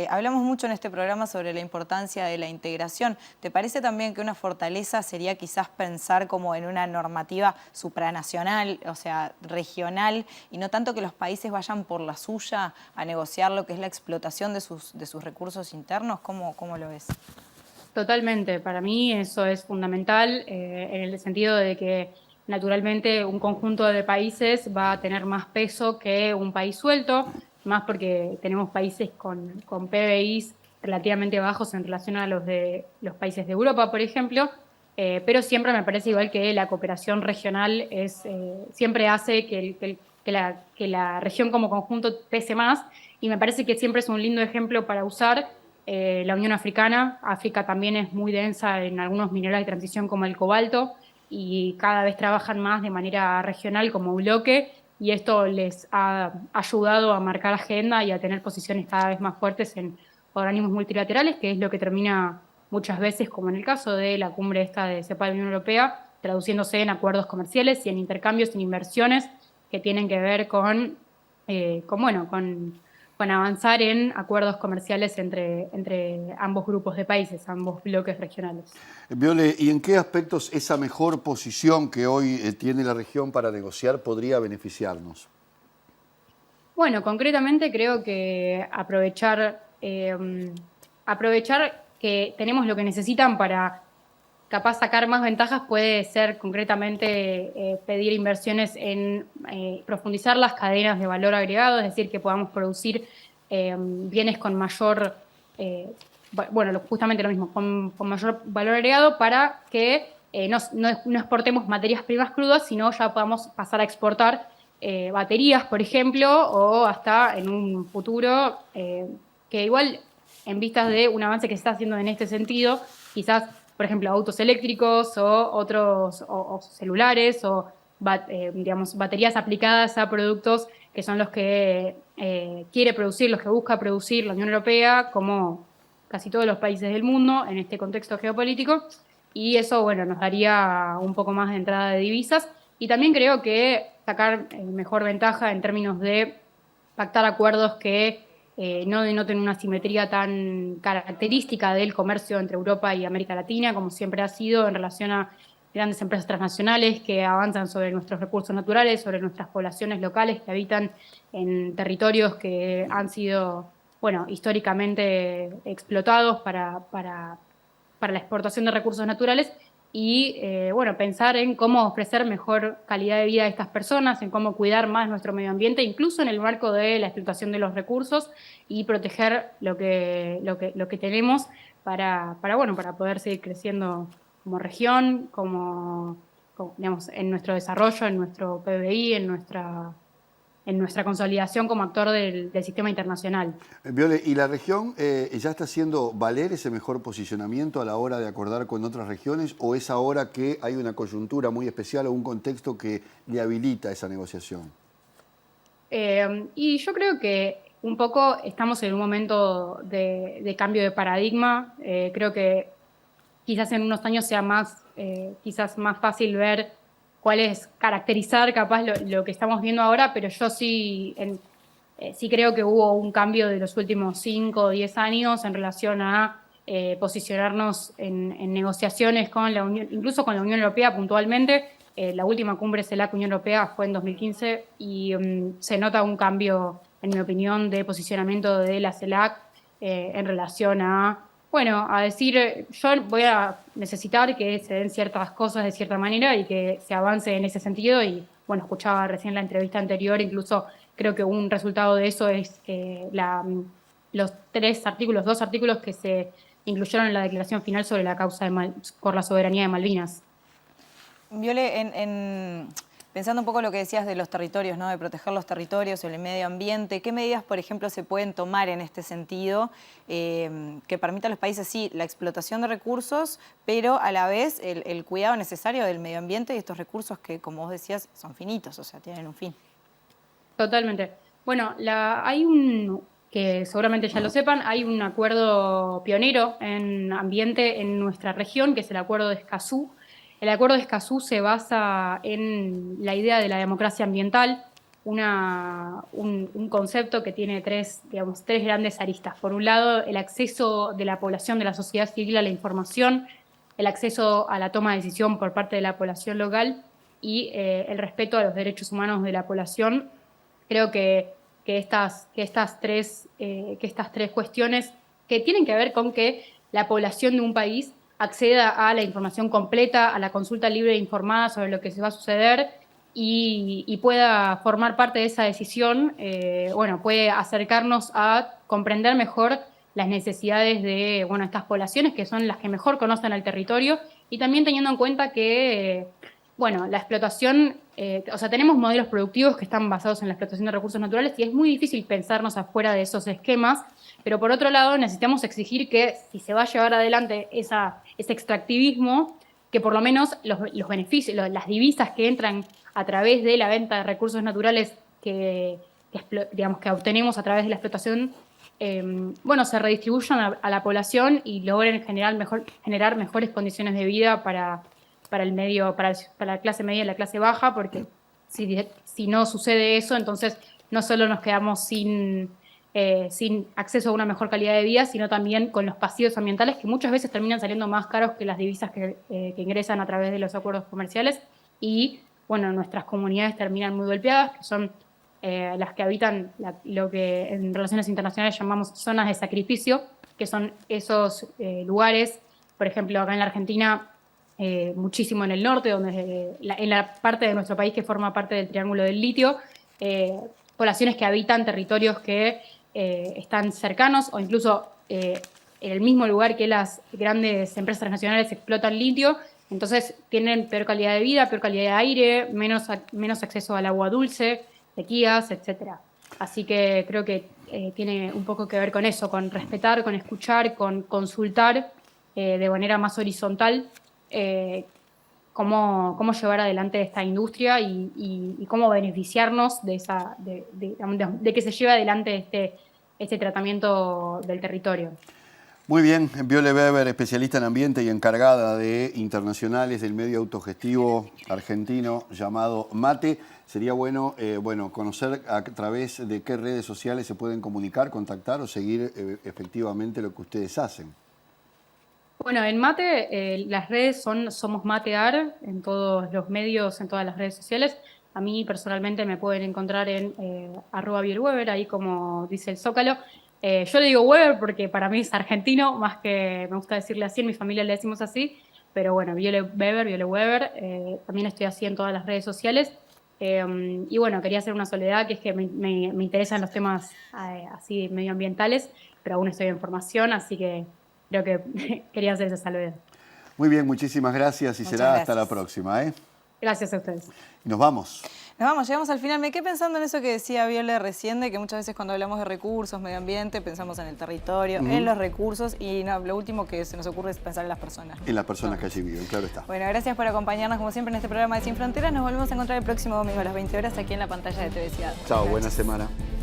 Speaker 2: Hablamos mucho en este programa sobre la importancia de la integración. ¿Te parece también que una fortaleza sería quizás pensar como en una normativa supranacional, o sea, regional, y no tanto que los países vayan por la suya a negociar lo que es la explotación de sus recursos internos? ¿Cómo lo ves?
Speaker 5: Totalmente. Para mí eso es fundamental en el sentido de que naturalmente un conjunto de países va a tener más peso que un país suelto, más porque tenemos países con PBIs relativamente bajos en relación a los de los países de Europa, por ejemplo, pero siempre me parece igual que la cooperación regional siempre hace que la región como conjunto pese más, y me parece que siempre es un lindo ejemplo para usar la Unión Africana. África también es muy densa en algunos minerales de transición como el cobalto, y cada vez trabajan más de manera regional como bloque, y esto les ha ayudado a marcar agenda y a tener posiciones cada vez más fuertes en organismos multilaterales, que es lo que termina muchas veces, como en el caso de la cumbre esta de CEPAL Unión Europea, traduciéndose en acuerdos comerciales y en intercambios, en inversiones que tienen que ver con avanzar en acuerdos comerciales entre ambos grupos de países, ambos bloques regionales.
Speaker 1: Viole, ¿y en qué aspectos esa mejor posición que hoy tiene la región para negociar podría beneficiarnos?
Speaker 5: Bueno, concretamente creo que aprovechar que tenemos lo que necesitan para capaz sacar más ventajas puede ser concretamente pedir inversiones en profundizar las cadenas de valor agregado, es decir, que podamos producir bienes con mayor, justamente lo mismo, con mayor valor agregado para que no exportemos materias primas crudas, sino ya podamos pasar a exportar baterías, por ejemplo, o hasta en un futuro que igual en vistas de un avance que se está haciendo en este sentido, quizás, por ejemplo, autos eléctricos o otros o celulares o baterías aplicadas a productos que son los que quiere producir, los que busca producir la Unión Europea, como casi todos los países del mundo en este contexto geopolítico, y eso, bueno, nos daría un poco más de entrada de divisas. Y también creo que sacar mejor ventaja en términos de pactar acuerdos que no denoten una simetría tan característica del comercio entre Europa y América Latina, como siempre ha sido en relación a grandes empresas transnacionales que avanzan sobre nuestros recursos naturales, sobre nuestras poblaciones locales que habitan en territorios que han sido, bueno, históricamente explotados para la exportación de recursos naturales. Y pensar en cómo ofrecer mejor calidad de vida a estas personas, en cómo cuidar más nuestro medio ambiente, incluso en el marco de la explotación de los recursos y proteger lo que tenemos para poder seguir creciendo como región, digamos, en nuestro desarrollo, en nuestro PBI, en nuestra consolidación como actor del sistema internacional.
Speaker 1: Viole, ¿y la región ya está haciendo valer ese mejor posicionamiento a la hora de acordar con otras regiones o es ahora que hay una coyuntura muy especial o un contexto que le habilita esa negociación?
Speaker 5: Y yo creo que un poco estamos en un momento de cambio de paradigma. Creo que quizás en unos años sea quizás más fácil ver caracterizar capaz lo que estamos viendo ahora, pero yo sí creo que hubo un cambio de los últimos 5 o 10 años en relación a posicionarnos en negociaciones con la Unión, incluso con la Unión Europea puntualmente. La última cumbre CELAC-Unión Europea fue en 2015 y se nota un cambio, en mi opinión, de posicionamiento de la CELAC en relación a decir, yo voy a necesitar que se den ciertas cosas de cierta manera y que se avance en ese sentido. Y bueno, escuchaba recién la entrevista anterior, incluso creo que un resultado de eso es los 2 artículos que se incluyeron en la declaración final sobre la causa por la soberanía de Malvinas.
Speaker 2: Viole, pensando un poco lo que decías de los territorios, ¿no? De proteger los territorios, el medio ambiente, ¿qué medidas, por ejemplo, se pueden tomar en este sentido que permita a los países, sí, la explotación de recursos, pero a la vez el cuidado necesario del medio ambiente y estos recursos que, como vos decías, son finitos, o sea, tienen un fin?
Speaker 5: Totalmente. Bueno, que seguramente ya lo sepan, hay un acuerdo pionero en ambiente en nuestra región, que es el Acuerdo de Escazú. El Acuerdo de Escazú se basa en la idea de la democracia ambiental, un concepto que tiene tres grandes aristas. Por un lado, el acceso de la población, de la sociedad civil a la información, el acceso a la toma de decisión por parte de la población local y el respeto a los derechos humanos de la población. Creo que estas tres cuestiones que tienen que ver con que la población de un país acceda a la información completa, a la consulta libre e informada sobre lo que se va a suceder y pueda formar parte de esa decisión, puede acercarnos a comprender mejor las necesidades de estas poblaciones, que son las que mejor conocen el territorio, y también teniendo en cuenta que la explotación, tenemos modelos productivos que están basados en la explotación de recursos naturales y es muy difícil pensarnos afuera de esos esquemas, pero por otro lado necesitamos exigir que si se va a llevar adelante ese extractivismo, que por lo menos los beneficios, las divisas que entran a través de la venta de recursos naturales que obtenemos a través de la explotación, se redistribuyan a la población y logren generar mejores condiciones de vida para el medio, para la clase media y la clase baja, porque si no sucede eso, entonces no solo nos quedamos sin acceso a una mejor calidad de vida, sino también con los pasivos ambientales que muchas veces terminan saliendo más caros que las divisas que ingresan a través de los acuerdos comerciales y, bueno, nuestras comunidades terminan muy golpeadas, que son las que habitan lo que en relaciones internacionales llamamos zonas de sacrificio, que son esos lugares, por ejemplo, acá en la Argentina, muchísimo en el norte, donde en la parte de nuestro país que forma parte del Triángulo del Litio, poblaciones que habitan territorios que están cercanos o incluso en el mismo lugar que las grandes empresas transnacionales explotan litio, entonces tienen peor calidad de vida, peor calidad de aire, menos acceso al agua dulce, sequías, etc. Así que creo que tiene un poco que ver con eso, con respetar, con escuchar, con consultar de manera más horizontal cómo llevar adelante esta industria y cómo beneficiarnos de que se lleve adelante este tratamiento del territorio.
Speaker 1: Muy bien, Viole Weber, especialista en ambiente y encargada de internacionales del medio autogestivo argentino llamado MATE. Sería bueno, conocer a través de qué redes sociales se pueden comunicar, contactar o seguir efectivamente lo que ustedes hacen.
Speaker 5: Bueno, en Mate las redes somos Matear en todos los medios, en todas las redes sociales. A mí personalmente me pueden encontrar en @bielweber, ahí como dice el Zócalo. Yo le digo Weber porque para mí es argentino, más que me gusta decirle así, en mi familia le decimos así, pero bueno, Viole Weber, también estoy así en todas las redes sociales. Y bueno, quería hacer una soledad, que es que me interesan los temas así medioambientales, pero aún estoy en formación, así que creo que quería hacer esa salvedad.
Speaker 1: Muy bien, muchísimas gracias y
Speaker 2: Muchas
Speaker 1: será
Speaker 2: gracias.
Speaker 1: hasta la próxima.
Speaker 5: Gracias a ustedes.
Speaker 1: Nos vamos.
Speaker 2: Nos vamos, llegamos al final. Me quedé pensando en eso que decía Viole recién, de que muchas veces cuando hablamos de recursos, medio ambiente, pensamos en el territorio, en los recursos y no, lo último que se nos ocurre es pensar en las personas.
Speaker 1: En las personas que allí viven, claro está.
Speaker 2: Bueno, gracias por acompañarnos como siempre en este programa de Sin Fronteras. Nos volvemos a encontrar el próximo domingo a las 20 horas aquí en la pantalla de TV Ciudad.
Speaker 1: Chao,
Speaker 2: Buenas
Speaker 1: buena
Speaker 2: noches.
Speaker 1: semana.